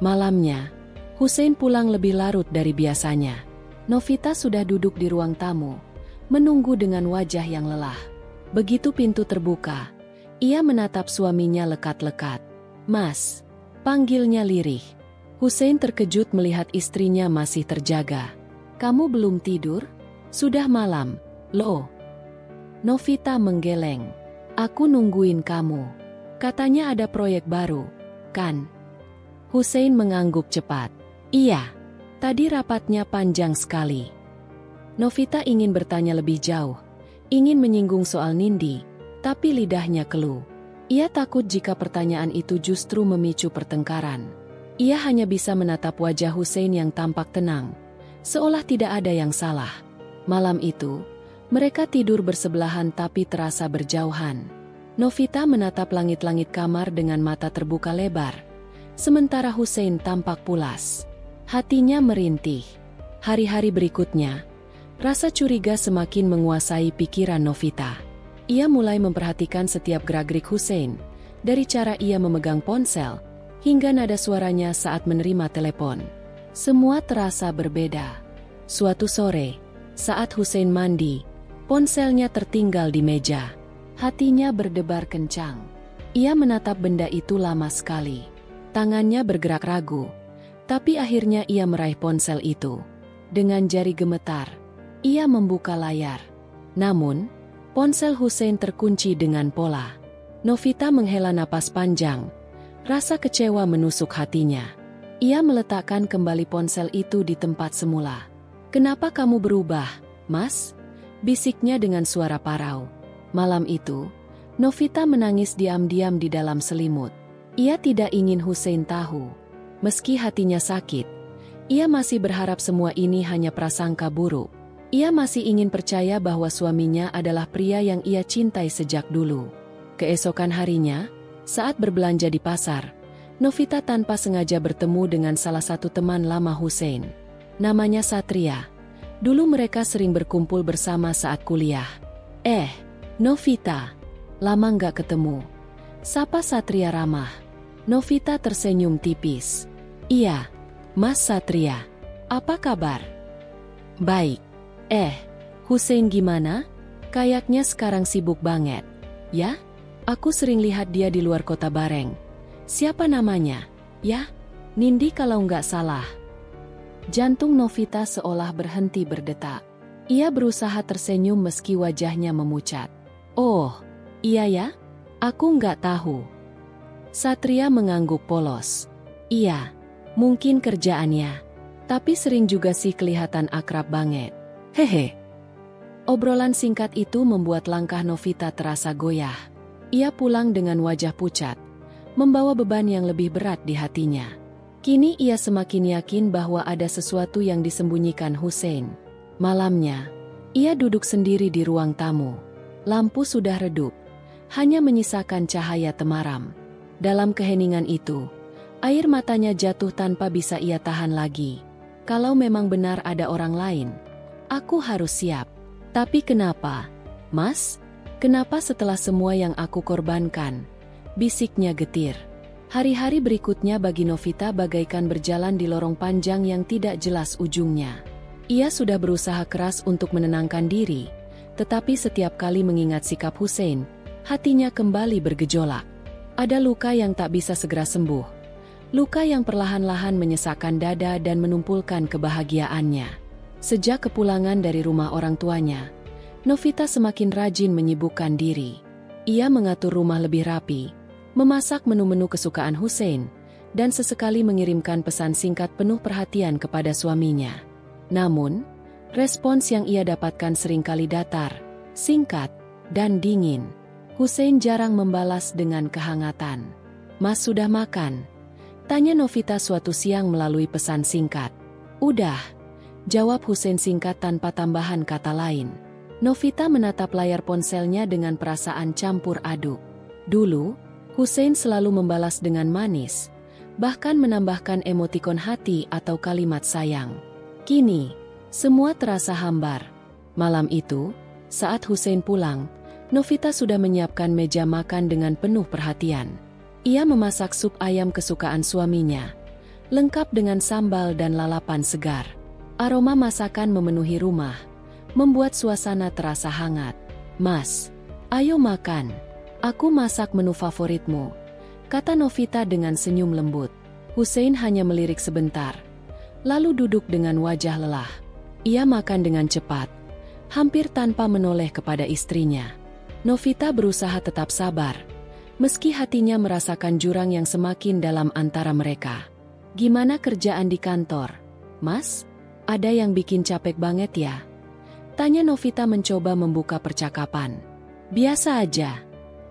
Malamnya, Hussein pulang lebih larut dari biasanya. Novita sudah duduk di ruang tamu, menunggu dengan wajah yang lelah. Begitu pintu terbuka, ia menatap suaminya lekat-lekat. "Mas," panggilnya lirih. Hussein terkejut melihat istrinya masih terjaga. "Kamu belum tidur? Sudah malam, loh." Novita menggeleng. "Aku nungguin kamu. Katanya ada proyek baru, kan?" Hussein mengangguk cepat. "Iya, tadi rapatnya panjang sekali." Novita ingin bertanya lebih jauh, ingin menyinggung soal Nindi, tapi lidahnya keluh. Ia takut jika pertanyaan itu justru memicu pertengkaran. Ia hanya bisa menatap wajah Hussein yang tampak tenang, seolah tidak ada yang salah. Malam itu, mereka tidur bersebelahan tapi terasa berjauhan. Novita menatap langit-langit kamar dengan mata terbuka lebar, sementara Hussein tampak pulas. Hatinya merintih. Hari-hari berikutnya, rasa curiga semakin menguasai pikiran Novita. Ia mulai memperhatikan setiap gerak-gerik Hussein, dari cara ia memegang ponsel, hingga nada suaranya saat menerima telepon. Semua terasa berbeda. Suatu sore, saat Hussein mandi, ponselnya tertinggal di meja. Hatinya berdebar kencang. Ia menatap benda itu lama sekali. Tangannya bergerak ragu, tapi akhirnya ia meraih ponsel itu. Dengan jari gemetar, ia membuka layar. Namun, ponsel Hussein terkunci dengan pola. Novita menghela napas panjang. Rasa kecewa menusuk hatinya. Ia meletakkan kembali ponsel itu di tempat semula. "Kenapa kamu berubah, Mas?" bisiknya dengan suara parau. Malam itu, Novita menangis diam-diam di dalam selimut. Ia tidak ingin Hussein tahu. Meski hatinya sakit, ia masih berharap semua ini hanya prasangka buruk. Ia masih ingin percaya bahwa suaminya adalah pria yang ia cintai sejak dulu. Keesokan harinya, saat berbelanja di pasar, Novita tanpa sengaja bertemu dengan salah satu teman lama Hussein. Namanya Satria. Dulu mereka sering berkumpul bersama saat kuliah. Novita, lama nggak ketemu," sapa Satria ramah. Novita tersenyum tipis. "Iya, Mas Satria. Apa kabar?" "Baik." Hussein gimana? Kayaknya sekarang sibuk banget." "Ya? Aku sering lihat dia di luar kota bareng." "Siapa namanya?" "Ya, Nindi kalau nggak salah." Jantung Novita seolah berhenti berdetak. Ia berusaha tersenyum meski wajahnya memucat. "Oh, iya ya? Aku nggak tahu." Satria mengangguk polos. "Iya, mungkin kerjaannya. Tapi sering juga sih kelihatan akrab banget. Hehe." Obrolan singkat itu membuat langkah Novita terasa goyah. Ia pulang dengan wajah pucat, membawa beban yang lebih berat di hatinya. Kini ia semakin yakin bahwa ada sesuatu yang disembunyikan Hussein. Malamnya, ia duduk sendiri di ruang tamu. Lampu sudah redup, hanya menyisakan cahaya temaram. Dalam keheningan itu, air matanya jatuh tanpa bisa ia tahan lagi. Kalau memang benar ada orang lain, aku harus siap. Tapi kenapa, Mas? Kenapa setelah semua yang aku korbankan? Bisiknya getir. Hari-hari berikutnya bagi Novita bagaikan berjalan di lorong panjang yang tidak jelas ujungnya. Ia sudah berusaha keras untuk menenangkan diri, tetapi setiap kali mengingat sikap Hussein, hatinya kembali bergejolak. Ada luka yang tak bisa segera sembuh. Luka yang perlahan-lahan menyesakkan dada dan menumpulkan kebahagiaannya. Sejak kepulangan dari rumah orang tuanya, Novita semakin rajin menyibukkan diri. Ia mengatur rumah lebih rapi, memasak menu-menu kesukaan Hussein, dan sesekali mengirimkan pesan singkat penuh perhatian kepada suaminya. Namun, respons yang ia dapatkan seringkali datar, singkat, dan dingin. Hussein jarang membalas dengan kehangatan. "Mas sudah makan?" tanya Novita suatu siang melalui pesan singkat. "Udah," jawab Hussein singkat tanpa tambahan kata lain. Novita menatap layar ponselnya dengan perasaan campur aduk. Dulu, Hussein selalu membalas dengan manis, bahkan menambahkan emotikon hati atau kalimat sayang. Kini, semua terasa hambar. Malam itu, saat Hussein pulang, Novita sudah menyiapkan meja makan dengan penuh perhatian. Ia memasak sup ayam kesukaan suaminya, lengkap dengan sambal dan lalapan segar. Aroma masakan memenuhi rumah, membuat suasana terasa hangat. "Mas, ayo makan. Aku masak menu favoritmu," kata Novita dengan senyum lembut. Hussein hanya melirik sebentar, lalu duduk dengan wajah lelah. Ia makan dengan cepat, hampir tanpa menoleh kepada istrinya. Novita berusaha tetap sabar, meski hatinya merasakan jurang yang semakin dalam antara mereka. "Gimana kerjaan di kantor, Mas? Ada yang bikin capek banget ya?" tanya Novita mencoba membuka percakapan. "Biasa aja.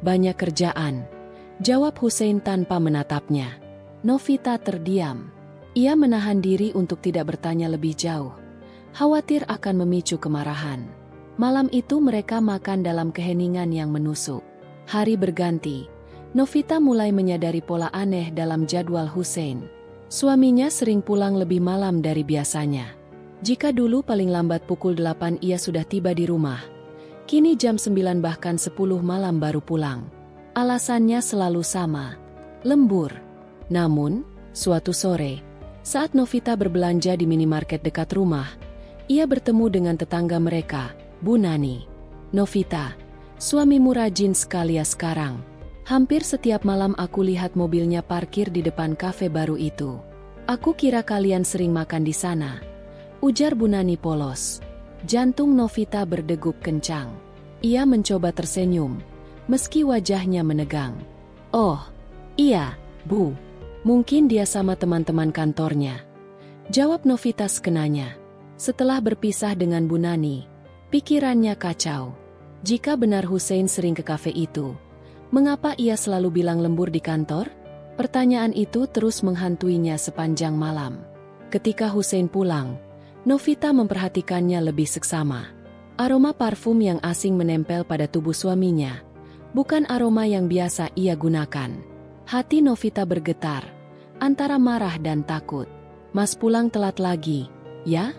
Banyak kerjaan," jawab Hussein tanpa menatapnya. Novita terdiam. Ia menahan diri untuk tidak bertanya lebih jauh, khawatir akan memicu kemarahan. Malam itu mereka makan dalam keheningan yang menusuk. Hari berganti, Novita mulai menyadari pola aneh dalam jadwal Hussein. Suaminya sering pulang lebih malam dari biasanya. Jika dulu paling lambat pukul 8 ia sudah tiba di rumah, kini jam 9 bahkan 10 malam baru pulang. Alasannya selalu sama, lembur. Namun, suatu sore, saat Novita berbelanja di minimarket dekat rumah, ia bertemu dengan tetangga mereka, Bu Nani. "Novita, suamimu rajin sekali ya sekarang. Hampir setiap malam aku lihat mobilnya parkir di depan kafe baru itu. Aku kira kalian sering makan di sana," ujar Bu Nani polos. Jantung Novita berdegup kencang. Ia mencoba tersenyum, meski wajahnya menegang. "Oh, iya, Bu. Mungkin dia sama teman-teman kantornya," jawab Novita sekenanya. Setelah berpisah dengan Bu Nani, pikirannya kacau. Jika benar Hussein sering ke kafe itu, mengapa ia selalu bilang lembur di kantor? Pertanyaan itu terus menghantuinya sepanjang malam. Ketika Hussein pulang, Novita memperhatikannya lebih seksama. Aroma parfum yang asing menempel pada tubuh suaminya, bukan aroma yang biasa ia gunakan. Hati Novita bergetar, antara marah dan takut. "Mas pulang telat lagi, ya?"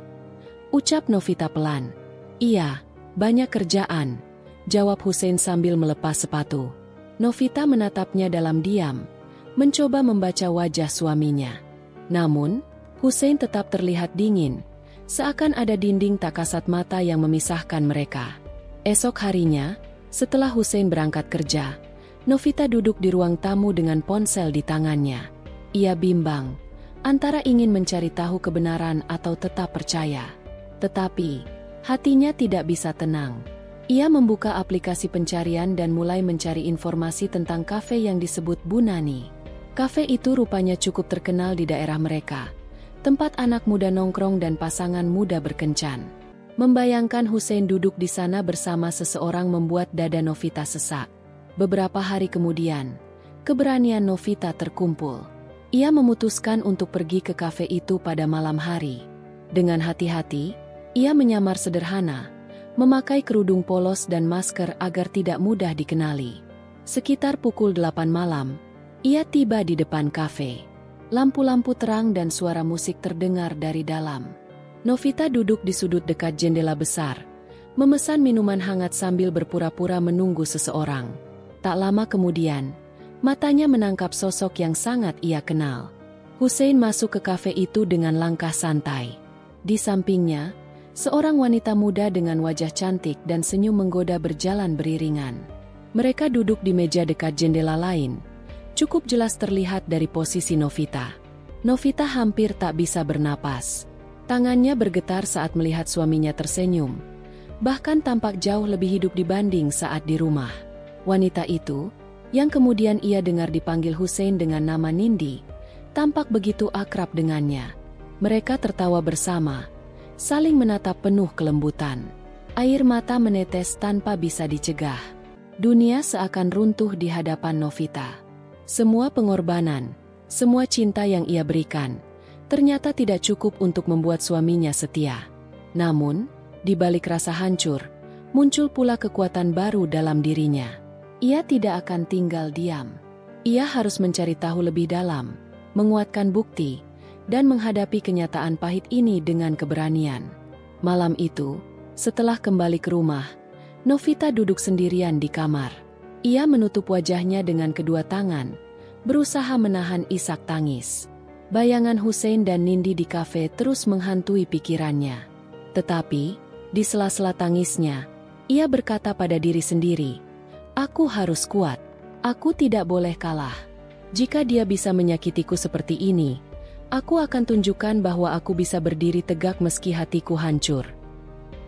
ucap Novita pelan. "Iya, banyak kerjaan," jawab Hussein sambil melepas sepatu. Novita menatapnya dalam diam, mencoba membaca wajah suaminya. Namun, Hussein tetap terlihat dingin, seakan ada dinding tak kasat mata yang memisahkan mereka. Esok harinya, setelah Hussein berangkat kerja, Novita duduk di ruang tamu dengan ponsel di tangannya. Ia bimbang, antara ingin mencari tahu kebenaran atau tetap percaya. Tetapi, hatinya tidak bisa tenang. Ia membuka aplikasi pencarian dan mulai mencari informasi tentang kafe yang disebut Bu Nani. Kafe itu rupanya cukup terkenal di daerah mereka, tempat anak muda nongkrong dan pasangan muda berkencan. Membayangkan Hussein duduk di sana bersama seseorang membuat dada Novita sesak. Beberapa hari kemudian, keberanian Novita terkumpul. Ia memutuskan untuk pergi ke kafe itu pada malam hari. Dengan hati-hati, ia menyamar sederhana, memakai kerudung polos dan masker agar tidak mudah dikenali. Sekitar pukul 8 malam, ia tiba di depan kafe. Lampu-lampu terang dan suara musik terdengar dari dalam. Novita duduk di sudut dekat jendela besar, memesan minuman hangat sambil berpura-pura menunggu seseorang. Tak lama kemudian, matanya menangkap sosok yang sangat ia kenal. Hussein masuk ke kafe itu dengan langkah santai. Di sampingnya, seorang wanita muda dengan wajah cantik dan senyum menggoda berjalan beriringan. Mereka duduk di meja dekat jendela lain. Cukup jelas terlihat dari posisi Novita. Novita hampir tak bisa bernapas. Tangannya bergetar saat melihat suaminya tersenyum. Bahkan tampak jauh lebih hidup dibanding saat di rumah. Wanita itu, yang kemudian ia dengar dipanggil Hussein dengan nama Nindi, tampak begitu akrab dengannya. Mereka tertawa bersama, saling menatap penuh kelembutan. Air mata menetes tanpa bisa dicegah. Dunia seakan runtuh di hadapan Novita. Semua pengorbanan, semua cinta yang ia berikan, ternyata tidak cukup untuk membuat suaminya setia. Namun, di balik rasa hancur, muncul pula kekuatan baru dalam dirinya. Ia tidak akan tinggal diam. Ia harus mencari tahu lebih dalam, menguatkan bukti, dan menghadapi kenyataan pahit ini dengan keberanian. Malam itu, setelah kembali ke rumah, Novita duduk sendirian di kamar. Ia menutup wajahnya dengan kedua tangan, berusaha menahan isak tangis. Bayangan Hussein dan Nindi di kafe terus menghantui pikirannya. Tetapi, di sela-sela tangisnya, ia berkata pada diri sendiri, "Aku harus kuat. Aku tidak boleh kalah. Jika dia bisa menyakitiku seperti ini, aku akan tunjukkan bahwa aku bisa berdiri tegak meski hatiku hancur."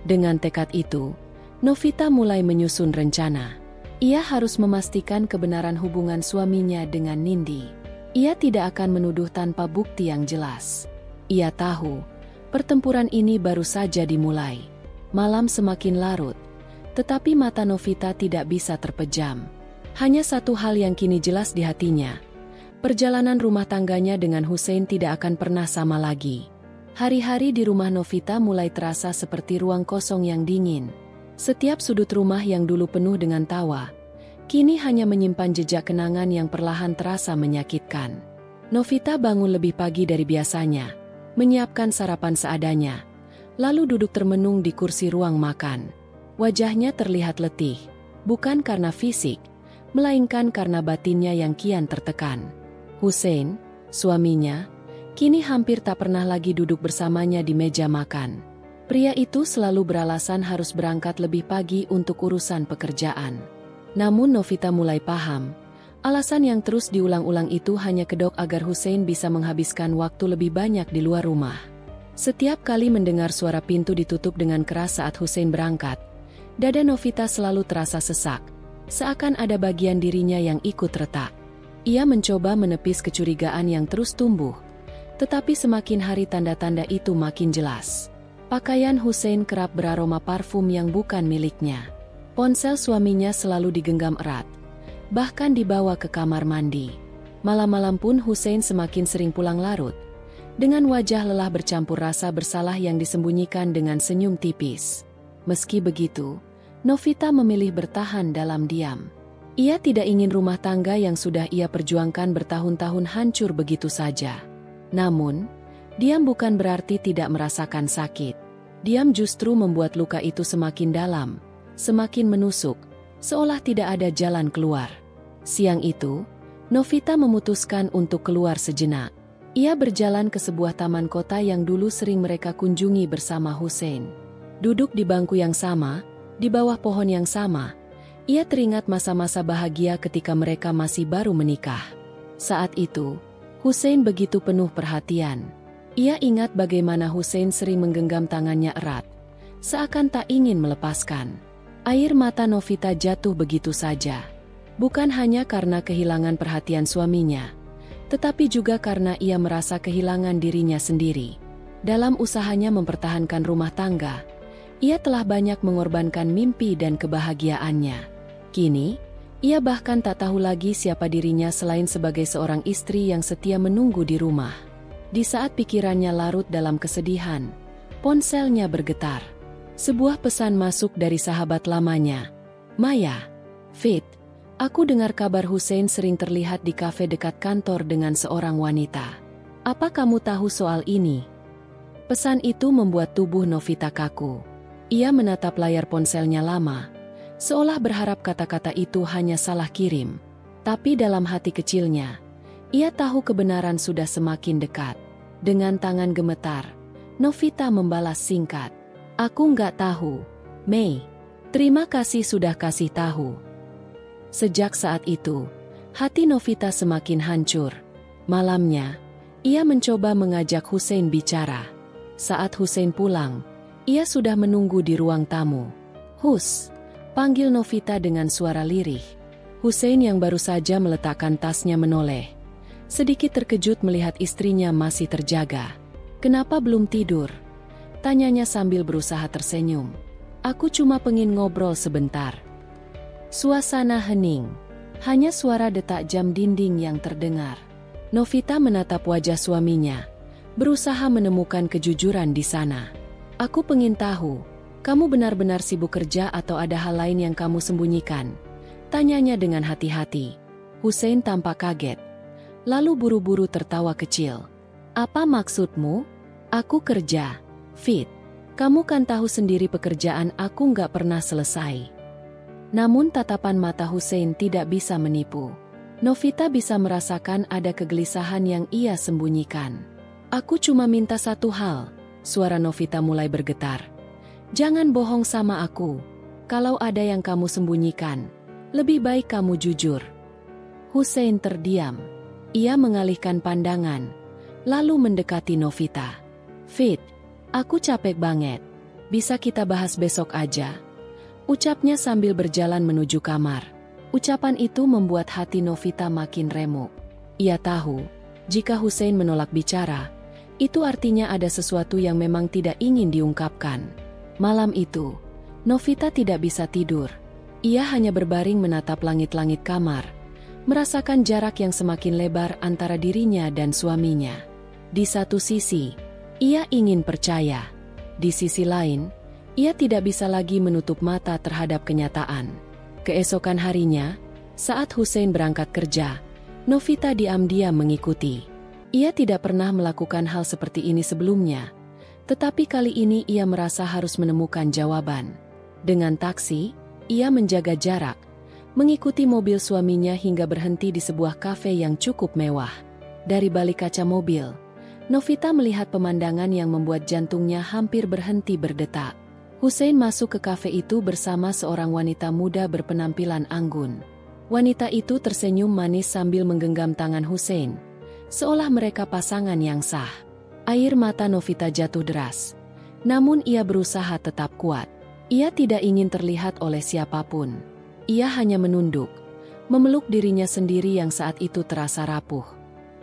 Dengan tekad itu, Novita mulai menyusun rencana. Ia harus memastikan kebenaran hubungan suaminya dengan Nindi. Ia tidak akan menuduh tanpa bukti yang jelas. Ia tahu, pertempuran ini baru saja dimulai. Malam semakin larut, tetapi mata Novita tidak bisa terpejam. Hanya satu hal yang kini jelas di hatinya. Perjalanan rumah tangganya dengan Hussein tidak akan pernah sama lagi. Hari-hari di rumah Novita mulai terasa seperti ruang kosong yang dingin. Setiap sudut rumah yang dulu penuh dengan tawa, kini hanya menyimpan jejak kenangan yang perlahan terasa menyakitkan. Novita bangun lebih pagi dari biasanya, menyiapkan sarapan seadanya, lalu duduk termenung di kursi ruang makan. Wajahnya terlihat letih, bukan karena fisik, melainkan karena batinnya yang kian tertekan. Hussein, suaminya, kini hampir tak pernah lagi duduk bersamanya di meja makan. Pria itu selalu beralasan harus berangkat lebih pagi untuk urusan pekerjaan. Namun Novita mulai paham, alasan yang terus diulang-ulang itu hanya kedok agar Hussein bisa menghabiskan waktu lebih banyak di luar rumah. Setiap kali mendengar suara pintu ditutup dengan keras saat Hussein berangkat, dada Novita selalu terasa sesak, seakan ada bagian dirinya yang ikut retak. Ia mencoba menepis kecurigaan yang terus tumbuh, tetapi semakin hari tanda-tanda itu makin jelas. Pakaian Hussein kerap beraroma parfum yang bukan miliknya. Ponsel suaminya selalu digenggam erat, bahkan dibawa ke kamar mandi. Malam-malam pun Hussein semakin sering pulang larut, dengan wajah lelah bercampur rasa bersalah yang disembunyikan dengan senyum tipis. Meski begitu, Novita memilih bertahan dalam diam. Ia tidak ingin rumah tangga yang sudah ia perjuangkan bertahun-tahun hancur begitu saja. Namun, diam bukan berarti tidak merasakan sakit. Diam justru membuat luka itu semakin dalam, semakin menusuk, seolah tidak ada jalan keluar. Siang itu, Novita memutuskan untuk keluar sejenak. Ia berjalan ke sebuah taman kota yang dulu sering mereka kunjungi bersama Hussein. Duduk di bangku yang sama, di bawah pohon yang sama, ia teringat masa-masa bahagia ketika mereka masih baru menikah. Saat itu, Hussein begitu penuh perhatian. Ia ingat bagaimana Hussein sering menggenggam tangannya erat, seakan tak ingin melepaskan. Air mata Novita jatuh begitu saja. Bukan hanya karena kehilangan perhatian suaminya, tetapi juga karena ia merasa kehilangan dirinya sendiri. Dalam usahanya mempertahankan rumah tangga, ia telah banyak mengorbankan mimpi dan kebahagiaannya. Kini, Ia bahkan tak tahu lagi siapa dirinya selain sebagai seorang istri yang setia menunggu di rumah. Di saat pikirannya larut dalam kesedihan, ponselnya bergetar. Sebuah pesan masuk dari sahabat lamanya. Maya, Fit, aku dengar kabar Hussein sering terlihat di kafe dekat kantor dengan seorang wanita. Apa kamu tahu soal ini? Pesan itu membuat tubuh Novita kaku. Ia menatap layar ponselnya lama, seolah berharap kata-kata itu hanya salah kirim. Tapi dalam hati kecilnya, ia tahu kebenaran sudah semakin dekat. Dengan tangan gemetar, Novita membalas singkat. Aku nggak tahu, Mei. Terima kasih sudah kasih tahu. Sejak saat itu, hati Novita semakin hancur. Malamnya, ia mencoba mengajak Hussein bicara. Saat Hussein pulang, ia sudah menunggu di ruang tamu. Hus, panggil Novita dengan suara lirih. Hussein yang baru saja meletakkan tasnya menoleh. Sedikit terkejut melihat istrinya masih terjaga. Kenapa belum tidur? Tanyanya sambil berusaha tersenyum. Aku cuma pengen ngobrol sebentar. Suasana hening. Hanya suara detak jam dinding yang terdengar. Novita menatap wajah suaminya, berusaha menemukan kejujuran di sana. Aku pengen tahu, kamu benar-benar sibuk kerja atau ada hal lain yang kamu sembunyikan? Tanyanya dengan hati-hati. Hussein tampak kaget, lalu buru-buru tertawa kecil. Apa maksudmu? Aku kerja, Fit. Kamu kan tahu sendiri pekerjaan aku nggak pernah selesai. Namun tatapan mata Hussein tidak bisa menipu. Novita bisa merasakan ada kegelisahan yang ia sembunyikan. Aku cuma minta satu hal, suara Novita mulai bergetar. Jangan bohong sama aku. Kalau ada yang kamu sembunyikan, lebih baik kamu jujur. Hussein terdiam. Ia mengalihkan pandangan, lalu mendekati Novita. Fit, aku capek banget. Bisa kita bahas besok aja? Ucapnya sambil berjalan menuju kamar. Ucapan itu membuat hati Novita makin remuk. Ia tahu, jika Hussein menolak bicara, itu artinya ada sesuatu yang memang tidak ingin diungkapkan. Malam itu, Novita tidak bisa tidur. Ia hanya berbaring menatap langit-langit kamar, merasakan jarak yang semakin lebar antara dirinya dan suaminya. Di satu sisi, ia ingin percaya. Di sisi lain, ia tidak bisa lagi menutup mata terhadap kenyataan. Keesokan harinya, saat Hussein berangkat kerja, Novita diam-diam mengikuti. Ia tidak pernah melakukan hal seperti ini sebelumnya, tetapi kali ini ia merasa harus menemukan jawaban. Dengan taksi, ia menjaga jarak, mengikuti mobil suaminya hingga berhenti di sebuah kafe yang cukup mewah. Dari balik kaca mobil, Novita melihat pemandangan yang membuat jantungnya hampir berhenti berdetak. Hussein masuk ke kafe itu bersama seorang wanita muda berpenampilan anggun. Wanita itu tersenyum manis sambil menggenggam tangan Hussein, seolah mereka pasangan yang sah. Air mata Novita jatuh deras. Namun ia berusaha tetap kuat. Ia tidak ingin terlihat oleh siapapun. Ia hanya menunduk, memeluk dirinya sendiri yang saat itu terasa rapuh.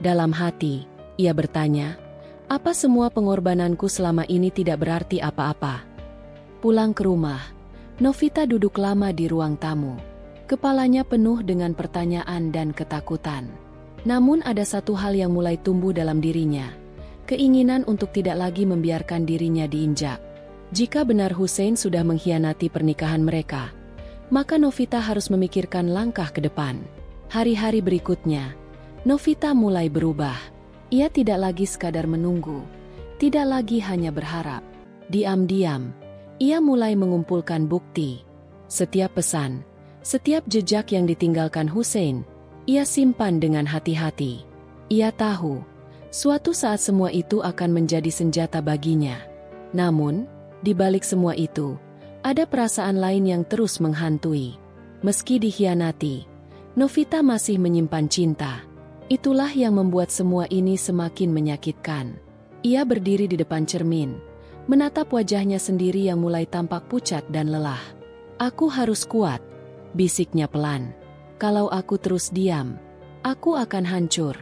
Dalam hati, ia bertanya, apa semua pengorbananku selama ini tidak berarti apa-apa? Pulang ke rumah, Novita duduk lama di ruang tamu. Kepalanya penuh dengan pertanyaan dan ketakutan. Namun ada satu hal yang mulai tumbuh dalam dirinya. Keinginan untuk tidak lagi membiarkan dirinya diinjak. Jika benar Hussein sudah mengkhianati pernikahan mereka, maka Novita harus memikirkan langkah ke depan. Hari-hari berikutnya, Novita mulai berubah. Ia tidak lagi sekadar menunggu, tidak lagi hanya berharap. Diam-diam, ia mulai mengumpulkan bukti. Setiap pesan, setiap jejak yang ditinggalkan Hussein, ia simpan dengan hati-hati. Ia tahu, suatu saat semua itu akan menjadi senjata baginya. Namun, di balik semua itu, ada perasaan lain yang terus menghantui. Meski dikhianati, Novita masih menyimpan cinta. Itulah yang membuat semua ini semakin menyakitkan. Ia berdiri di depan cermin, menatap wajahnya sendiri yang mulai tampak pucat dan lelah. Aku harus kuat, bisiknya pelan. Kalau aku terus diam, aku akan hancur.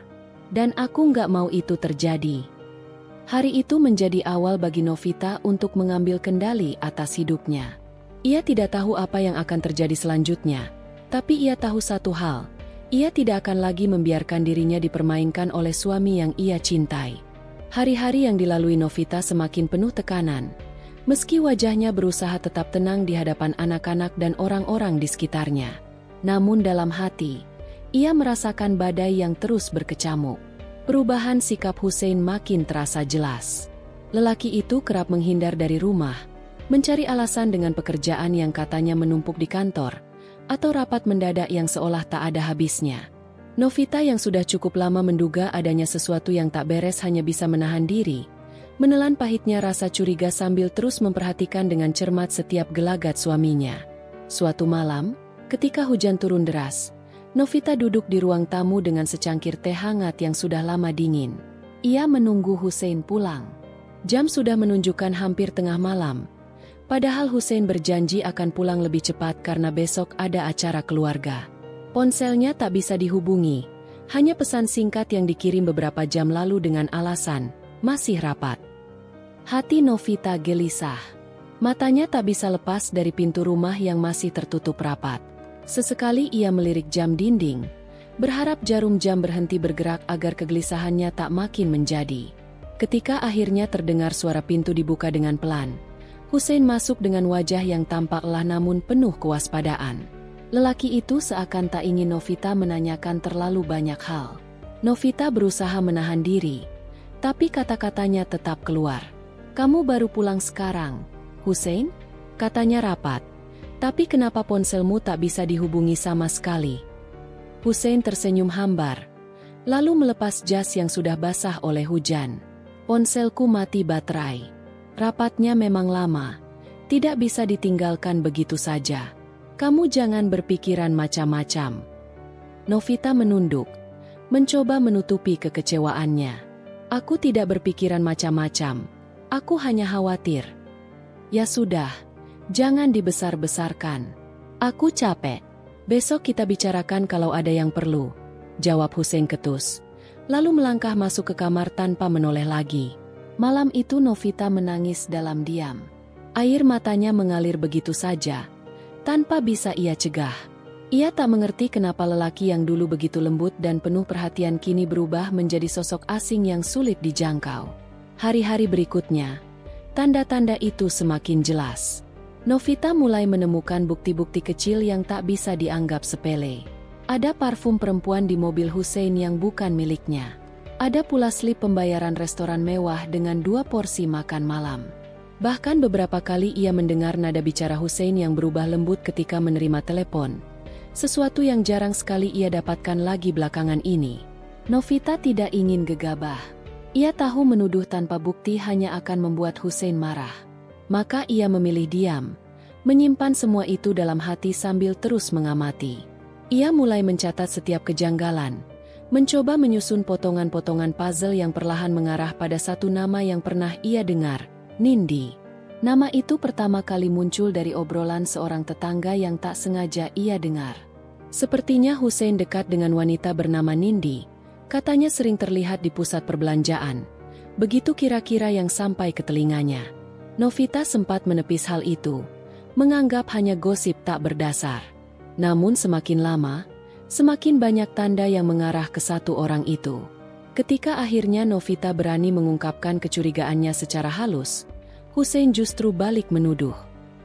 Dan aku nggak mau itu terjadi. Hari itu menjadi awal bagi Novita untuk mengambil kendali atas hidupnya. Ia tidak tahu apa yang akan terjadi selanjutnya, Tapi ia tahu satu hal, ia tidak akan lagi membiarkan dirinya dipermainkan oleh suami yang ia cintai. Hari-hari yang dilalui Novita semakin penuh tekanan. Meski wajahnya berusaha tetap tenang di hadapan anak-anak dan orang-orang di sekitarnya. Namun dalam hati, ia merasakan badai yang terus berkecamuk. Perubahan sikap Hussein makin terasa jelas. Lelaki itu kerap menghindar dari rumah, mencari alasan dengan pekerjaan yang katanya menumpuk di kantor, atau rapat mendadak yang seolah tak ada habisnya. Novita yang sudah cukup lama menduga adanya sesuatu yang tak beres hanya bisa menahan diri, menelan pahitnya rasa curiga sambil terus memperhatikan dengan cermat setiap gelagat suaminya. Suatu malam, ketika hujan turun deras, Novita duduk di ruang tamu dengan secangkir teh hangat yang sudah lama dingin. Ia menunggu Hussein pulang. Jam sudah menunjukkan hampir tengah malam. Padahal Hussein berjanji akan pulang lebih cepat karena besok ada acara keluarga. Ponselnya tak bisa dihubungi, hanya pesan singkat yang dikirim beberapa jam lalu dengan alasan, masih rapat. Hati Novita gelisah. Matanya tak bisa lepas dari pintu rumah yang masih tertutup rapat. Sesekali ia melirik jam dinding, berharap jarum jam berhenti bergerak agar kegelisahannya tak makin menjadi. Ketika akhirnya terdengar suara pintu dibuka dengan pelan, Hussein masuk dengan wajah yang tampak lelah namun penuh kewaspadaan. Lelaki itu seakan tak ingin Novita menanyakan terlalu banyak hal. Novita berusaha menahan diri, tapi kata-katanya tetap keluar. "Kamu baru pulang sekarang, Hussein?" katanya rapat. "Tapi kenapa ponselmu tak bisa dihubungi sama sekali?" Hussein tersenyum hambar, lalu melepas jas yang sudah basah oleh hujan. "Ponselku mati baterai. Rapatnya memang lama, tidak bisa ditinggalkan begitu saja. Kamu jangan berpikiran macam-macam." Novita menunduk, mencoba menutupi kekecewaannya. "Aku tidak berpikiran macam-macam, aku hanya khawatir." "Ya sudah. Jangan dibesar-besarkan. Aku capek. Besok kita bicarakan kalau ada yang perlu," jawab Hussein ketus. Lalu melangkah masuk ke kamar tanpa menoleh lagi. Malam itu Novita menangis dalam diam. Air matanya mengalir begitu saja, tanpa bisa ia cegah. Ia tak mengerti kenapa lelaki yang dulu begitu lembut dan penuh perhatian kini berubah menjadi sosok asing yang sulit dijangkau. Hari-hari berikutnya, tanda-tanda itu semakin jelas. Novita mulai menemukan bukti-bukti kecil yang tak bisa dianggap sepele. Ada parfum perempuan di mobil Hussein yang bukan miliknya. Ada pula slip pembayaran restoran mewah dengan 2 porsi makan malam. Bahkan beberapa kali ia mendengar nada bicara Hussein yang berubah lembut ketika menerima telepon. Sesuatu yang jarang sekali ia dapatkan lagi belakangan ini. Novita tidak ingin gegabah. Ia tahu menuduh tanpa bukti hanya akan membuat Hussein marah. Maka ia memilih diam, menyimpan semua itu dalam hati sambil terus mengamati. Ia mulai mencatat setiap kejanggalan, mencoba menyusun potongan-potongan puzzle yang perlahan mengarah pada satu nama yang pernah ia dengar, Nindi. Nama itu pertama kali muncul dari obrolan seorang tetangga yang tak sengaja ia dengar. Sepertinya Hussein dekat dengan wanita bernama Nindi, katanya sering terlihat di pusat perbelanjaan. Begitu kira-kira yang sampai ke telinganya. Novita sempat menepis hal itu, menganggap hanya gosip tak berdasar. Namun semakin lama, semakin banyak tanda yang mengarah ke satu orang itu. Ketika akhirnya Novita berani mengungkapkan kecurigaannya secara halus, Hussein justru balik menuduh.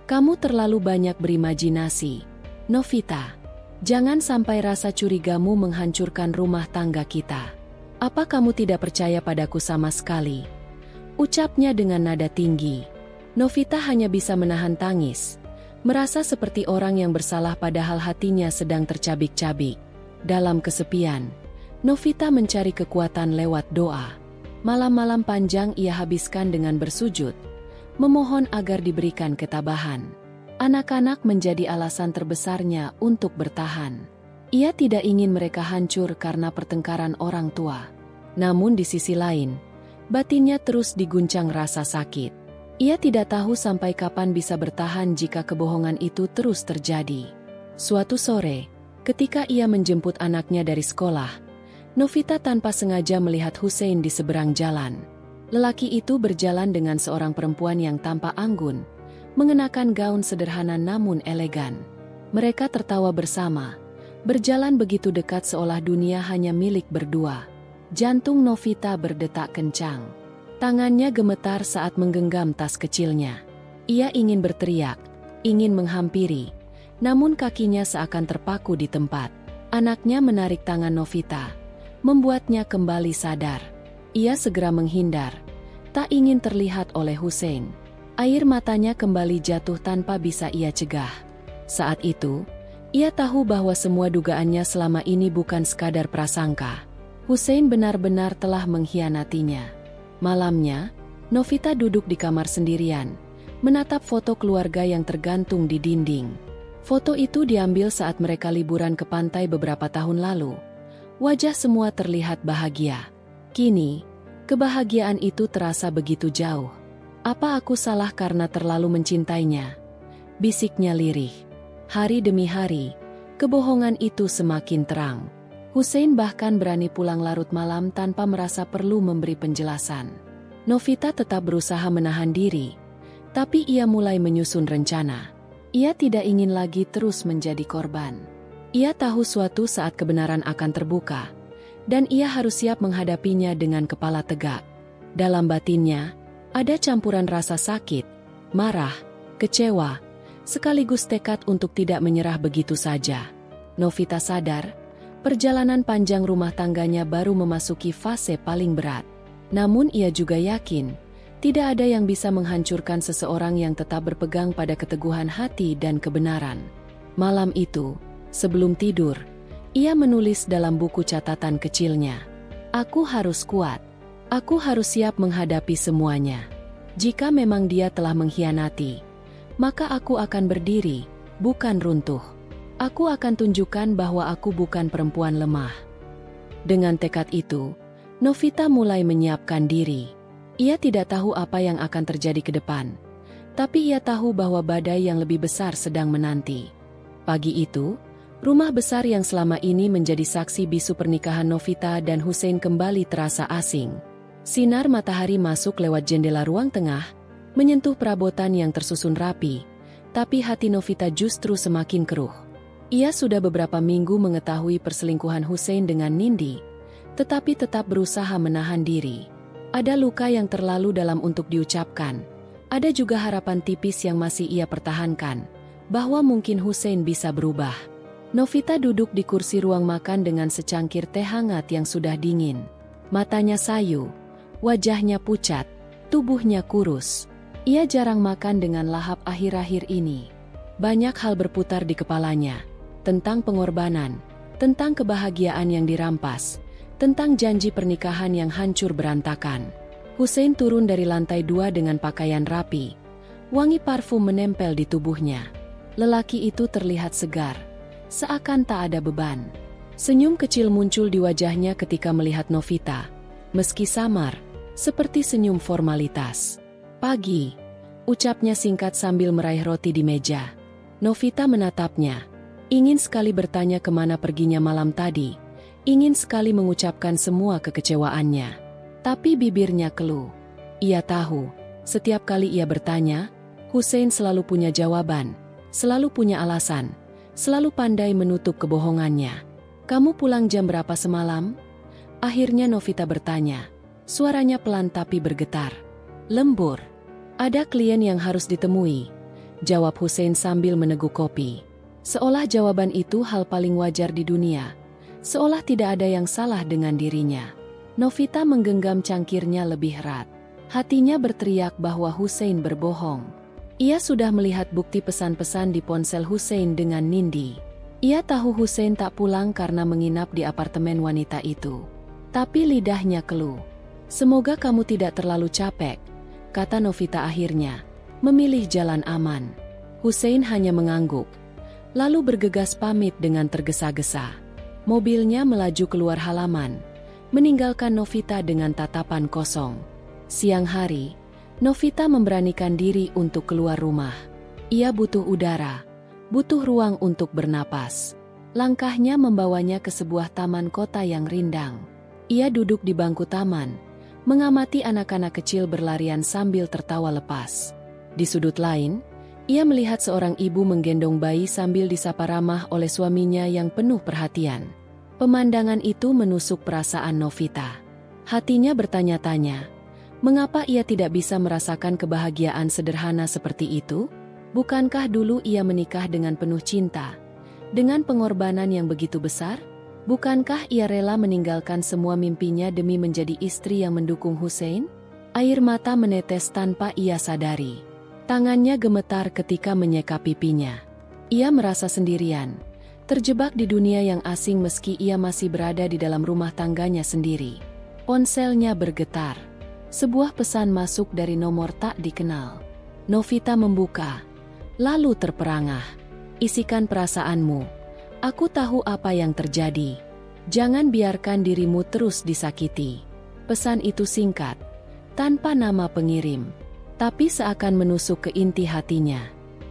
"Kamu terlalu banyak berimajinasi, Novita. Jangan sampai rasa curigamu menghancurkan rumah tangga kita. Apa kamu tidak percaya padaku sama sekali?" Ucapnya dengan nada tinggi. Novita hanya bisa menahan tangis, merasa seperti orang yang bersalah padahal hatinya sedang tercabik-cabik. Dalam kesepian, Novita mencari kekuatan lewat doa. Malam-malam panjang ia habiskan dengan bersujud, memohon agar diberikan ketabahan. Anak-anak menjadi alasan terbesarnya untuk bertahan. Ia tidak ingin mereka hancur karena pertengkaran orang tua. Namun di sisi lain, batinnya terus diguncang rasa sakit. Ia tidak tahu sampai kapan bisa bertahan jika kebohongan itu terus terjadi. Suatu sore, ketika ia menjemput anaknya dari sekolah, Novita tanpa sengaja melihat Hussein di seberang jalan. Lelaki itu berjalan dengan seorang perempuan yang tampak anggun, mengenakan gaun sederhana namun elegan. Mereka tertawa bersama, berjalan begitu dekat seolah dunia hanya milik berdua. Jantung Novita berdetak kencang. Tangannya gemetar saat menggenggam tas kecilnya. Ia ingin berteriak, ingin menghampiri, namun kakinya seakan terpaku di tempat. Anaknya menarik tangan Novita, membuatnya kembali sadar. Ia segera menghindar, tak ingin terlihat oleh Hussein. Air matanya kembali jatuh tanpa bisa ia cegah. Saat itu, ia tahu bahwa semua dugaannya selama ini bukan sekadar prasangka. Hussein benar-benar telah mengkhianatinya. Malamnya, Novita duduk di kamar sendirian, menatap foto keluarga yang tergantung di dinding. Foto itu diambil saat mereka liburan ke pantai beberapa tahun lalu. Wajah semua terlihat bahagia. Kini, kebahagiaan itu terasa begitu jauh. Apa aku salah karena terlalu mencintainya? Bisiknya lirih. Hari demi hari, kebohongan itu semakin terang. Hussein bahkan berani pulang larut malam tanpa merasa perlu memberi penjelasan. Novita tetap berusaha menahan diri, tapi ia mulai menyusun rencana. Ia tidak ingin lagi terus menjadi korban. Ia tahu suatu saat kebenaran akan terbuka, dan ia harus siap menghadapinya dengan kepala tegak. Dalam batinnya, ada campuran rasa sakit, marah, kecewa, sekaligus tekad untuk tidak menyerah begitu saja. Novita sadar, perjalanan panjang rumah tangganya baru memasuki fase paling berat. Namun ia juga yakin, tidak ada yang bisa menghancurkan seseorang yang tetap berpegang pada keteguhan hati dan kebenaran. Malam itu, sebelum tidur, ia menulis dalam buku catatan kecilnya, "Aku harus kuat. Aku harus siap menghadapi semuanya. Jika memang dia telah mengkhianati, maka aku akan berdiri, bukan runtuh. Aku akan tunjukkan bahwa aku bukan perempuan lemah." Dengan tekad itu, Novita mulai menyiapkan diri. Ia tidak tahu apa yang akan terjadi ke depan, tapi ia tahu bahwa badai yang lebih besar sedang menanti. Pagi itu, rumah besar yang selama ini menjadi saksi bisu pernikahan Novita dan Hussein kembali terasa asing. Sinar matahari masuk lewat jendela ruang tengah, menyentuh perabotan yang tersusun rapi, tapi hati Novita justru semakin keruh. Ia sudah beberapa minggu mengetahui perselingkuhan Hussein dengan Nindi, tetapi tetap berusaha menahan diri. Ada luka yang terlalu dalam untuk diucapkan, ada juga harapan tipis yang masih ia pertahankan, bahwa mungkin Hussein bisa berubah. Novita duduk di kursi ruang makan dengan secangkir teh hangat yang sudah dingin. Matanya sayu, wajahnya pucat, tubuhnya kurus. Ia jarang makan dengan lahap akhir-akhir ini. Banyak hal berputar di kepalanya, tentang pengorbanan, tentang kebahagiaan yang dirampas, tentang janji pernikahan yang hancur berantakan. Hussein turun dari lantai 2 dengan pakaian rapi. Wangi parfum menempel di tubuhnya. Lelaki itu terlihat segar, seakan tak ada beban. Senyum kecil muncul di wajahnya ketika melihat Novita, meski samar, seperti senyum formalitas. "Pagi," ucapnya singkat sambil meraih roti di meja. Novita menatapnya, ingin sekali bertanya kemana perginya malam tadi, ingin sekali mengucapkan semua kekecewaannya. Tapi bibirnya keluh. Ia tahu, setiap kali ia bertanya, Hussein selalu punya jawaban, selalu punya alasan, selalu pandai menutup kebohongannya. "Kamu pulang jam berapa semalam?" Akhirnya Novita bertanya, suaranya pelan tapi bergetar. "Lembur. Ada klien yang harus ditemui," jawab Hussein sambil meneguk kopi. Seolah jawaban itu hal paling wajar di dunia, seolah tidak ada yang salah dengan dirinya. Novita menggenggam cangkirnya lebih erat. Hatinya berteriak bahwa Hussein berbohong. Ia sudah melihat bukti pesan-pesan di ponsel Hussein dengan Nindi. Ia tahu Hussein tak pulang karena menginap di apartemen wanita itu. Tapi lidahnya keluh. "Semoga kamu tidak terlalu capek," kata Novita akhirnya, memilih jalan aman. Hussein hanya mengangguk, lalu bergegas pamit dengan tergesa-gesa. Mobilnya melaju keluar halaman, meninggalkan Novita dengan tatapan kosong. Siang hari, Novita memberanikan diri untuk keluar rumah. Ia butuh udara, butuh ruang untuk bernapas. Langkahnya membawanya ke sebuah taman kota yang rindang. Ia duduk di bangku taman, mengamati anak-anak kecil berlarian sambil tertawa lepas. Di sudut lain, Ia melihat seorang ibu menggendong bayi sambil disapa ramah oleh suaminya yang penuh perhatian. Pemandangan itu menusuk perasaan Novita. Hatinya bertanya-tanya, mengapa ia tidak bisa merasakan kebahagiaan sederhana seperti itu? Bukankah dulu ia menikah dengan penuh cinta? Dengan pengorbanan yang begitu besar? Bukankah ia rela meninggalkan semua mimpinya demi menjadi istri yang mendukung Hussein? Air mata menetes tanpa ia sadari. Tangannya gemetar ketika menyeka pipinya. Ia merasa sendirian, terjebak di dunia yang asing meski ia masih berada di dalam rumah tangganya sendiri. Ponselnya bergetar. Sebuah pesan masuk dari nomor tak dikenal. Novita membuka, lalu terperangah. Isikan perasaanmu. Aku tahu apa yang terjadi. Jangan biarkan dirimu terus disakiti. Pesan itu singkat, tanpa nama pengirim, tapi seakan menusuk ke inti hatinya.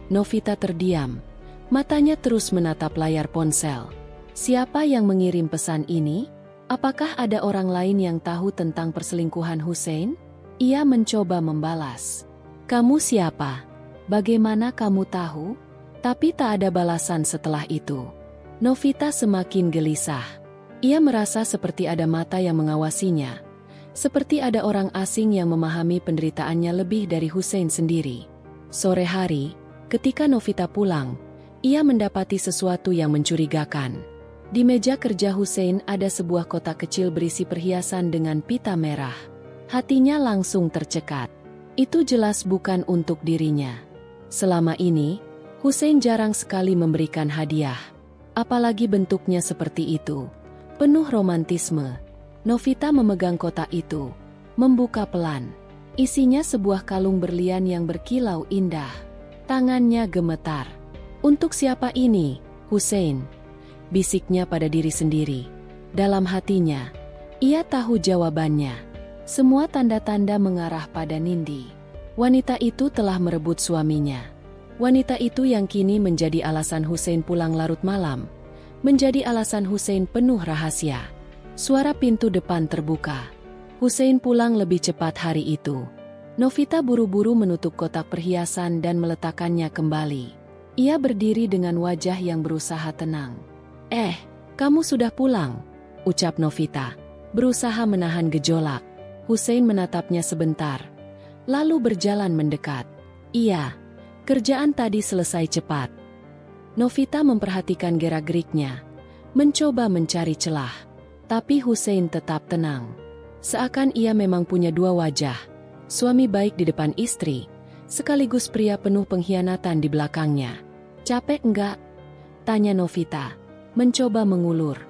Novita terdiam, matanya terus menatap layar ponsel. Siapa yang mengirim pesan ini? Apakah ada orang lain yang tahu tentang perselingkuhan Hussein? Ia mencoba membalas. Kamu siapa? Bagaimana kamu tahu? Tapi tak ada balasan setelah itu. Novita semakin gelisah. Ia merasa seperti ada mata yang mengawasinya. Seperti ada orang asing yang memahami penderitaannya lebih dari Hussein sendiri. Sore hari, ketika Novita pulang, ia mendapati sesuatu yang mencurigakan. Di meja kerja Hussein ada sebuah kotak kecil berisi perhiasan dengan pita merah. Hatinya langsung tercekat. Itu jelas bukan untuk dirinya. Selama ini, Hussein jarang sekali memberikan hadiah. Apalagi bentuknya seperti itu, penuh romantisme. Novita memegang kotak itu, membuka pelan. Isinya sebuah kalung berlian yang berkilau indah. Tangannya gemetar. Untuk siapa ini, Hussein? Bisiknya pada diri sendiri. Dalam hatinya, ia tahu jawabannya. Semua tanda-tanda mengarah pada Nindi. Wanita itu telah merebut suaminya. Wanita itu yang kini menjadi alasan Hussein pulang larut malam. Menjadi alasan Hussein penuh rahasia. Suara pintu depan terbuka. Hussein pulang lebih cepat hari itu. Novita buru-buru menutup kotak perhiasan dan meletakkannya kembali. Ia berdiri dengan wajah yang berusaha tenang. Kamu sudah pulang, ucap Novita, berusaha menahan gejolak. Hussein menatapnya sebentar, lalu berjalan mendekat. Iya, kerjaan tadi selesai cepat. Novita memperhatikan gerak-geriknya, mencoba mencari celah. Tapi Hussein tetap tenang. Seakan ia memang punya dua wajah. Suami baik di depan istri, sekaligus pria penuh pengkhianatan di belakangnya. Capek enggak? Tanya Novita, mencoba mengulur.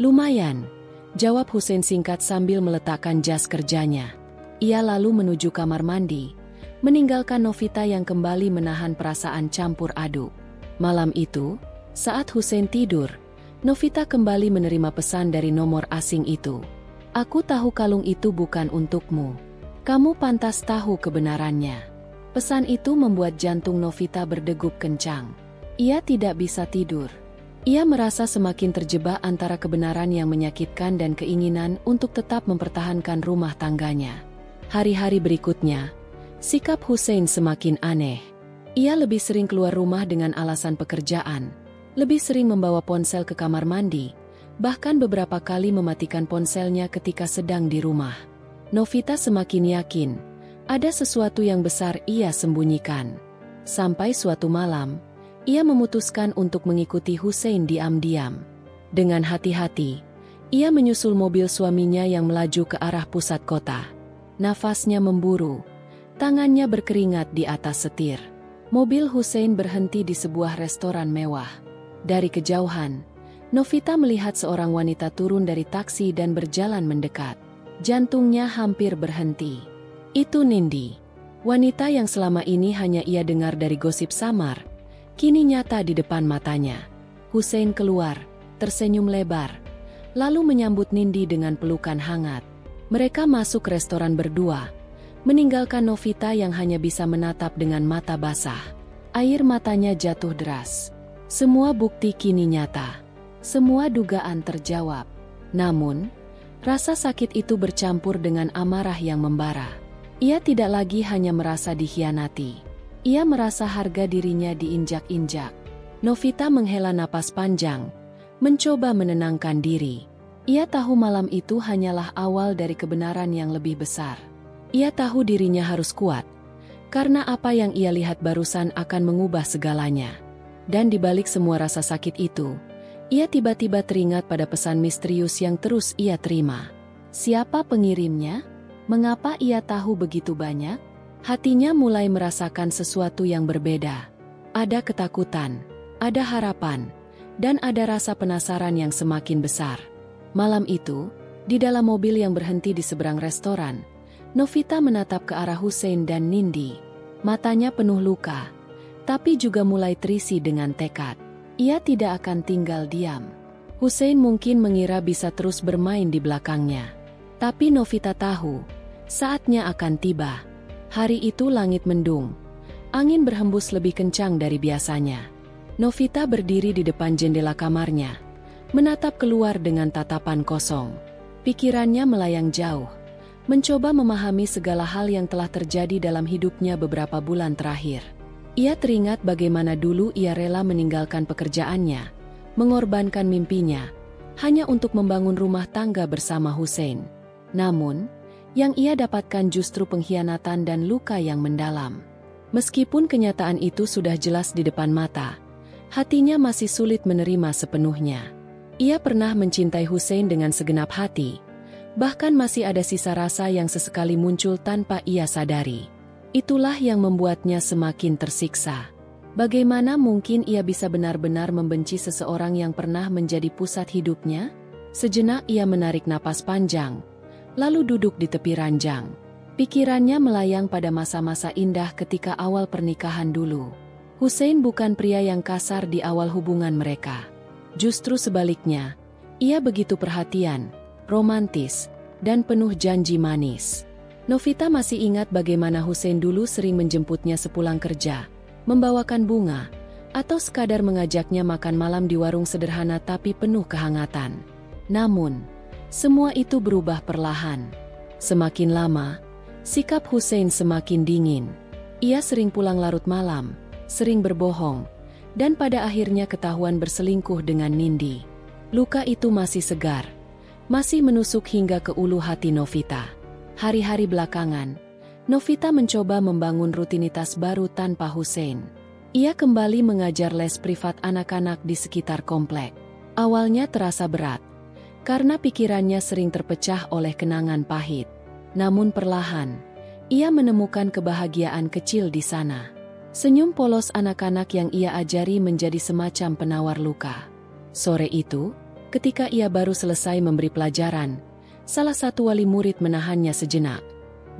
Lumayan, jawab Hussein singkat sambil meletakkan jas kerjanya. Ia lalu menuju kamar mandi, meninggalkan Novita yang kembali menahan perasaan campur aduk. Malam itu, saat Hussein tidur, Novita kembali menerima pesan dari nomor asing itu. Aku tahu kalung itu bukan untukmu. Kamu pantas tahu kebenarannya. Pesan itu membuat jantung Novita berdegup kencang. Ia tidak bisa tidur. Ia merasa semakin terjebak antara kebenaran yang menyakitkan dan keinginan untuk tetap mempertahankan rumah tangganya. Hari-hari berikutnya, sikap Hussein semakin aneh. Ia lebih sering keluar rumah dengan alasan pekerjaan. Lebih sering membawa ponsel ke kamar mandi, bahkan beberapa kali mematikan ponselnya ketika sedang di rumah. Novita semakin yakin, ada sesuatu yang besar ia sembunyikan. Sampai suatu malam, ia memutuskan untuk mengikuti Hussein diam-diam. Dengan hati-hati, ia menyusul mobil suaminya yang melaju ke arah pusat kota. Nafasnya memburu, tangannya berkeringat di atas setir. Mobil Hussein berhenti di sebuah restoran mewah. Dari kejauhan, Novita melihat seorang wanita turun dari taksi dan berjalan mendekat. Jantungnya hampir berhenti. Itu Nindi. Wanita yang selama ini hanya ia dengar dari gosip samar, kini nyata di depan matanya. Hussein keluar, tersenyum lebar, lalu menyambut Nindi dengan pelukan hangat. Mereka masuk restoran berdua, meninggalkan Novita yang hanya bisa menatap dengan mata basah. Air matanya jatuh deras. Semua bukti kini nyata. Semua dugaan terjawab. Namun, rasa sakit itu bercampur dengan amarah yang membara. Ia tidak lagi hanya merasa dikhianati. Ia merasa harga dirinya diinjak-injak. Novita menghela napas panjang, mencoba menenangkan diri. Ia tahu malam itu hanyalah awal dari kebenaran yang lebih besar. Ia tahu dirinya harus kuat, karena apa yang ia lihat barusan akan mengubah segalanya. Dan di balik semua rasa sakit itu, ia tiba-tiba teringat pada pesan misterius yang terus ia terima. Siapa pengirimnya? Mengapa ia tahu begitu banyak? Hatinya mulai merasakan sesuatu yang berbeda. Ada ketakutan, ada harapan, dan ada rasa penasaran yang semakin besar. Malam itu, di dalam mobil yang berhenti di seberang restoran, Novita menatap ke arah Hussein dan Nindi. Matanya penuh luka, tapi juga mulai terisi dengan tekad. Ia tidak akan tinggal diam. Hussein mungkin mengira bisa terus bermain di belakangnya. Tapi Novita tahu, saatnya akan tiba. Hari itu langit mendung. Angin berhembus lebih kencang dari biasanya. Novita berdiri di depan jendela kamarnya, menatap keluar dengan tatapan kosong. Pikirannya melayang jauh, mencoba memahami segala hal yang telah terjadi dalam hidupnya beberapa bulan terakhir. Ia teringat bagaimana dulu ia rela meninggalkan pekerjaannya, mengorbankan mimpinya, hanya untuk membangun rumah tangga bersama Hussein. Namun, yang ia dapatkan justru pengkhianatan dan luka yang mendalam. Meskipun kenyataan itu sudah jelas di depan mata, hatinya masih sulit menerima sepenuhnya. Ia pernah mencintai Hussein dengan segenap hati, bahkan masih ada sisa rasa yang sesekali muncul tanpa ia sadari. Itulah yang membuatnya semakin tersiksa. Bagaimana mungkin ia bisa benar-benar membenci seseorang yang pernah menjadi pusat hidupnya? Sejenak ia menarik napas panjang, lalu duduk di tepi ranjang. Pikirannya melayang pada masa-masa indah ketika awal pernikahan dulu. Hussein bukan pria yang kasar di awal hubungan mereka. Justru sebaliknya, ia begitu perhatian, romantis, dan penuh janji manis. Novita masih ingat bagaimana Hussein dulu sering menjemputnya sepulang kerja, membawakan bunga, atau sekadar mengajaknya makan malam di warung sederhana tapi penuh kehangatan. Namun, semua itu berubah perlahan. Semakin lama, sikap Hussein semakin dingin. Ia sering pulang larut malam, sering berbohong, dan pada akhirnya ketahuan berselingkuh dengan Nindi. Luka itu masih segar, masih menusuk hingga ke ulu hati Novita. Hari-hari belakangan, Novita mencoba membangun rutinitas baru tanpa Hussein. Ia kembali mengajar les privat anak-anak di sekitar komplek. Awalnya terasa berat, karena pikirannya sering terpecah oleh kenangan pahit. Namun perlahan, ia menemukan kebahagiaan kecil di sana. Senyum polos anak-anak yang ia ajari menjadi semacam penawar luka. Sore itu, ketika ia baru selesai memberi pelajaran, salah satu wali murid menahannya sejenak.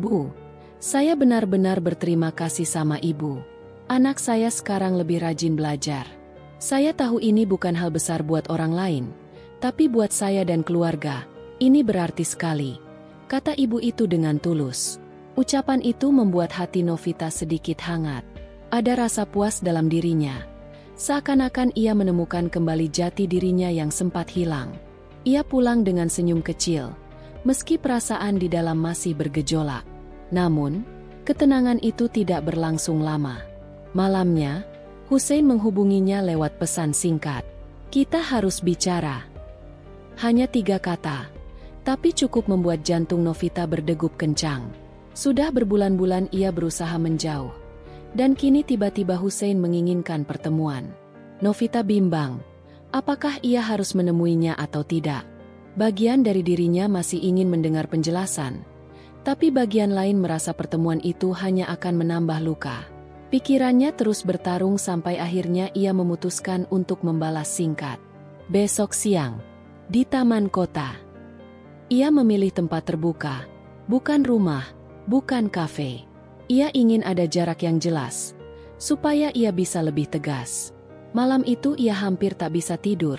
"Bu, saya benar-benar berterima kasih sama ibu. Anak saya sekarang lebih rajin belajar. Saya tahu ini bukan hal besar buat orang lain, tapi buat saya dan keluarga, ini berarti sekali," kata ibu itu dengan tulus. Ucapan itu membuat hati Novita sedikit hangat. Ada rasa puas dalam dirinya. Seakan-akan ia menemukan kembali jati dirinya yang sempat hilang. Ia pulang dengan senyum kecil, meski perasaan di dalam masih bergejolak. Namun, ketenangan itu tidak berlangsung lama. Malamnya, Hussein menghubunginya lewat pesan singkat. "Kita harus bicara." Hanya 3 kata, tapi cukup membuat jantung Novita berdegup kencang. Sudah berbulan-bulan ia berusaha menjauh, dan kini tiba-tiba Hussein menginginkan pertemuan. Novita bimbang, apakah ia harus menemuinya atau tidak. Bagian dari dirinya masih ingin mendengar penjelasan, tapi bagian lain merasa pertemuan itu hanya akan menambah luka. Pikirannya terus bertarung sampai akhirnya ia memutuskan untuk membalas singkat. Besok siang, di taman kota. Ia memilih tempat terbuka, bukan rumah, bukan kafe. Ia ingin ada jarak yang jelas, supaya ia bisa lebih tegas. Malam itu ia hampir tak bisa tidur,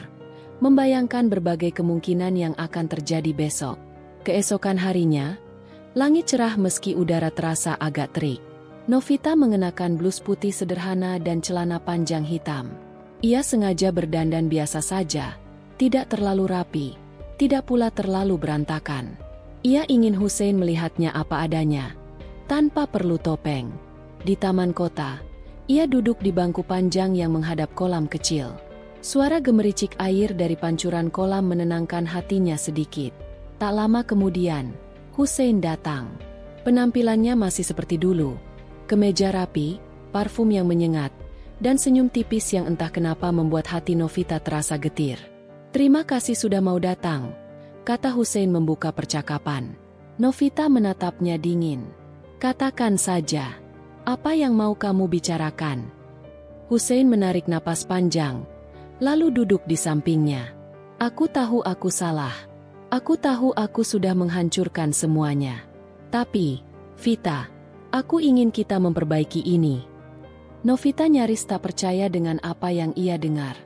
membayangkan berbagai kemungkinan yang akan terjadi besok. Keesokan harinya, langit cerah meski udara terasa agak terik. Novita mengenakan blus putih sederhana dan celana panjang hitam. Ia sengaja berdandan biasa saja, tidak terlalu rapi, tidak pula terlalu berantakan. Ia ingin Hussein melihatnya apa adanya, tanpa perlu topeng. Di taman kota, Ia duduk di bangku panjang yang menghadap kolam kecil. Suara gemericik air dari pancuran kolam menenangkan hatinya sedikit. Tak lama kemudian, Hussein datang. Penampilannya masih seperti dulu. Kemeja rapi, parfum yang menyengat, dan senyum tipis yang entah kenapa membuat hati Novita terasa getir. "Terima kasih sudah mau datang," kata Hussein membuka percakapan. Novita menatapnya dingin. "Katakan saja. Apa yang mau kamu bicarakan?" Hussein menarik napas panjang, lalu duduk di sampingnya. "Aku tahu aku salah. Aku tahu aku sudah menghancurkan semuanya. Tapi, Vita, aku ingin kita memperbaiki ini." Novita nyaris tak percaya dengan apa yang ia dengar.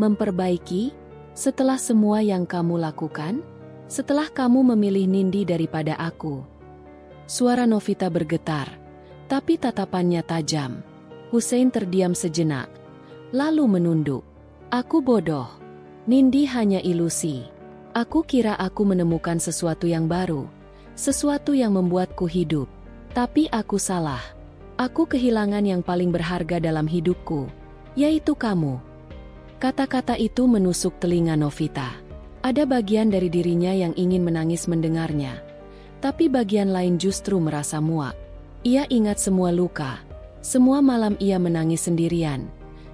"Memperbaiki? Setelah semua yang kamu lakukan? Setelah kamu memilih Nindi daripada aku?" Suara Novita bergetar, tapi tatapannya tajam. Hussein terdiam sejenak, lalu menunduk. "Aku bodoh. Nindi hanya ilusi. Aku kira aku menemukan sesuatu yang baru, sesuatu yang membuatku hidup. Tapi aku salah. Aku kehilangan yang paling berharga dalam hidupku, yaitu kamu." Kata-kata itu menusuk telinga Novita. Ada bagian dari dirinya yang ingin menangis mendengarnya, tapi bagian lain justru merasa muak. Ia ingat semua luka, semua malam ia menangis sendirian,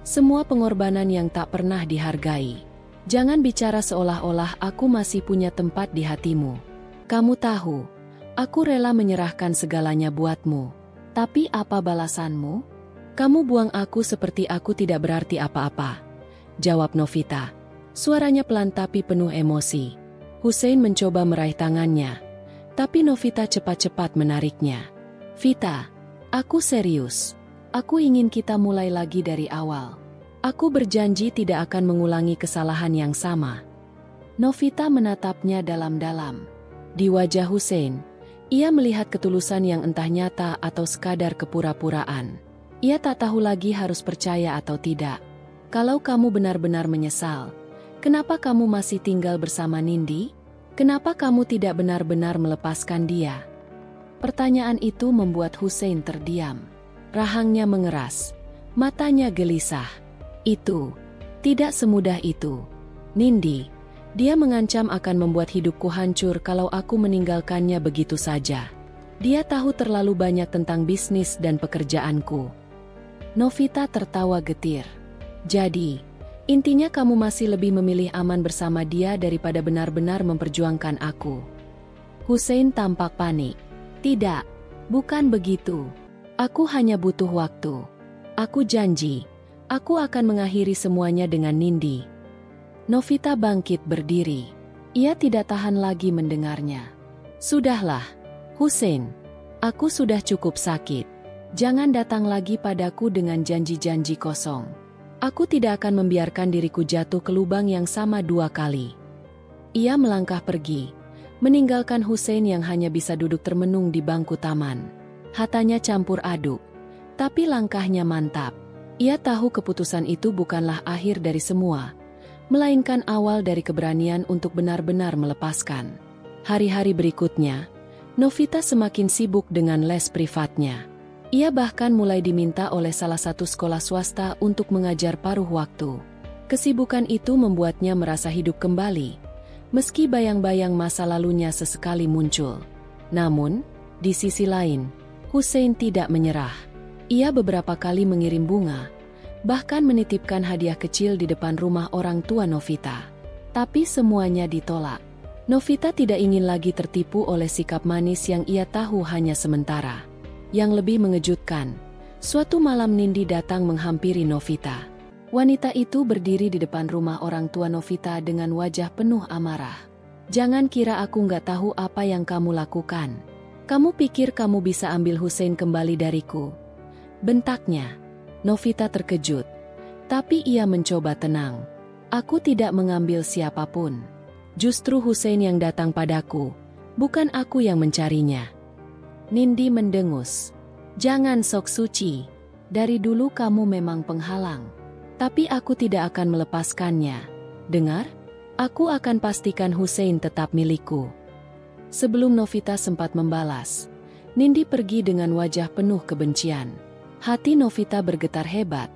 semua pengorbanan yang tak pernah dihargai. "Jangan bicara seolah-olah aku masih punya tempat di hatimu. Kamu tahu, aku rela menyerahkan segalanya buatmu. Tapi apa balasanmu? Kamu buang aku seperti aku tidak berarti apa-apa," jawab Novita. Suaranya pelan tapi penuh emosi. Hussein mencoba meraih tangannya, tapi Novita cepat-cepat menariknya. "Vita, aku serius. Aku ingin kita mulai lagi dari awal. Aku berjanji tidak akan mengulangi kesalahan yang sama." Novita menatapnya dalam-dalam. Di wajah Hussein, ia melihat ketulusan yang entah nyata atau sekadar kepura-puraan. Ia tak tahu lagi harus percaya atau tidak. "Kalau kamu benar-benar menyesal, kenapa kamu masih tinggal bersama Nindi? Kenapa kamu tidak benar-benar melepaskan dia?" Pertanyaan itu membuat Hussein terdiam. Rahangnya mengeras, matanya gelisah. "Itu tidak semudah itu, Nindi. Dia mengancam akan membuat hidupku hancur kalau aku meninggalkannya begitu saja. Dia tahu terlalu banyak tentang bisnis dan pekerjaanku." Novita tertawa getir. "Jadi, intinya kamu masih lebih memilih aman bersama dia daripada benar-benar memperjuangkan aku?" Hussein tampak panik. "Tidak, bukan begitu. Aku hanya butuh waktu. Aku janji, aku akan mengakhiri semuanya dengan Nindi." Novita bangkit berdiri. Ia tidak tahan lagi mendengarnya. "Sudahlah, Hussein. Aku sudah cukup sakit. Jangan datang lagi padaku dengan janji-janji kosong. Aku tidak akan membiarkan diriku jatuh ke lubang yang sama 2 kali." Ia melangkah pergi, meninggalkan Hussein yang hanya bisa duduk termenung di bangku taman. Hatanya campur aduk, tapi langkahnya mantap. Ia tahu keputusan itu bukanlah akhir dari semua, melainkan awal dari keberanian untuk benar-benar melepaskan. Hari-hari berikutnya, Novita semakin sibuk dengan les privatnya. Ia bahkan mulai diminta oleh salah satu sekolah swasta untuk mengajar paruh waktu. Kesibukan itu membuatnya merasa hidup kembali, meski bayang-bayang masa lalunya sesekali muncul. Namun, di sisi lain, Hussein tidak menyerah. Ia beberapa kali mengirim bunga, bahkan menitipkan hadiah kecil di depan rumah orang tua Novita. Tapi semuanya ditolak. Novita tidak ingin lagi tertipu oleh sikap manis yang ia tahu hanya sementara. Yang lebih mengejutkan, suatu malam Nindi datang menghampiri Novita. Wanita itu berdiri di depan rumah orang tua Novita dengan wajah penuh amarah. "Jangan kira aku nggak tahu apa yang kamu lakukan. Kamu pikir kamu bisa ambil Hussein kembali dariku?" bentaknya. Novita terkejut, tapi ia mencoba tenang. "Aku tidak mengambil siapapun. Justru Hussein yang datang padaku, bukan aku yang mencarinya." Nindi mendengus. "Jangan sok suci. Dari dulu kamu memang penghalang. Tapi aku tidak akan melepaskannya. Dengar? Aku akan pastikan Hussein tetap milikku." Sebelum Novita sempat membalas, Nindi pergi dengan wajah penuh kebencian. Hati Novita bergetar hebat,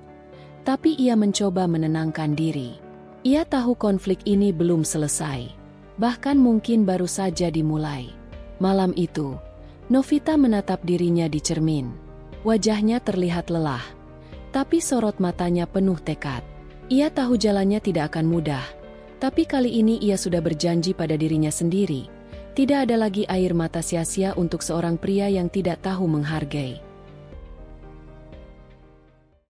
tapi ia mencoba menenangkan diri. Ia tahu konflik ini belum selesai, bahkan mungkin baru saja dimulai. Malam itu, Novita menatap dirinya di cermin. Wajahnya terlihat lelah, tapi sorot matanya penuh tekad. Ia tahu jalannya tidak akan mudah, tapi kali ini ia sudah berjanji pada dirinya sendiri. Tidak ada lagi air mata sia-sia untuk seorang pria yang tidak tahu menghargai.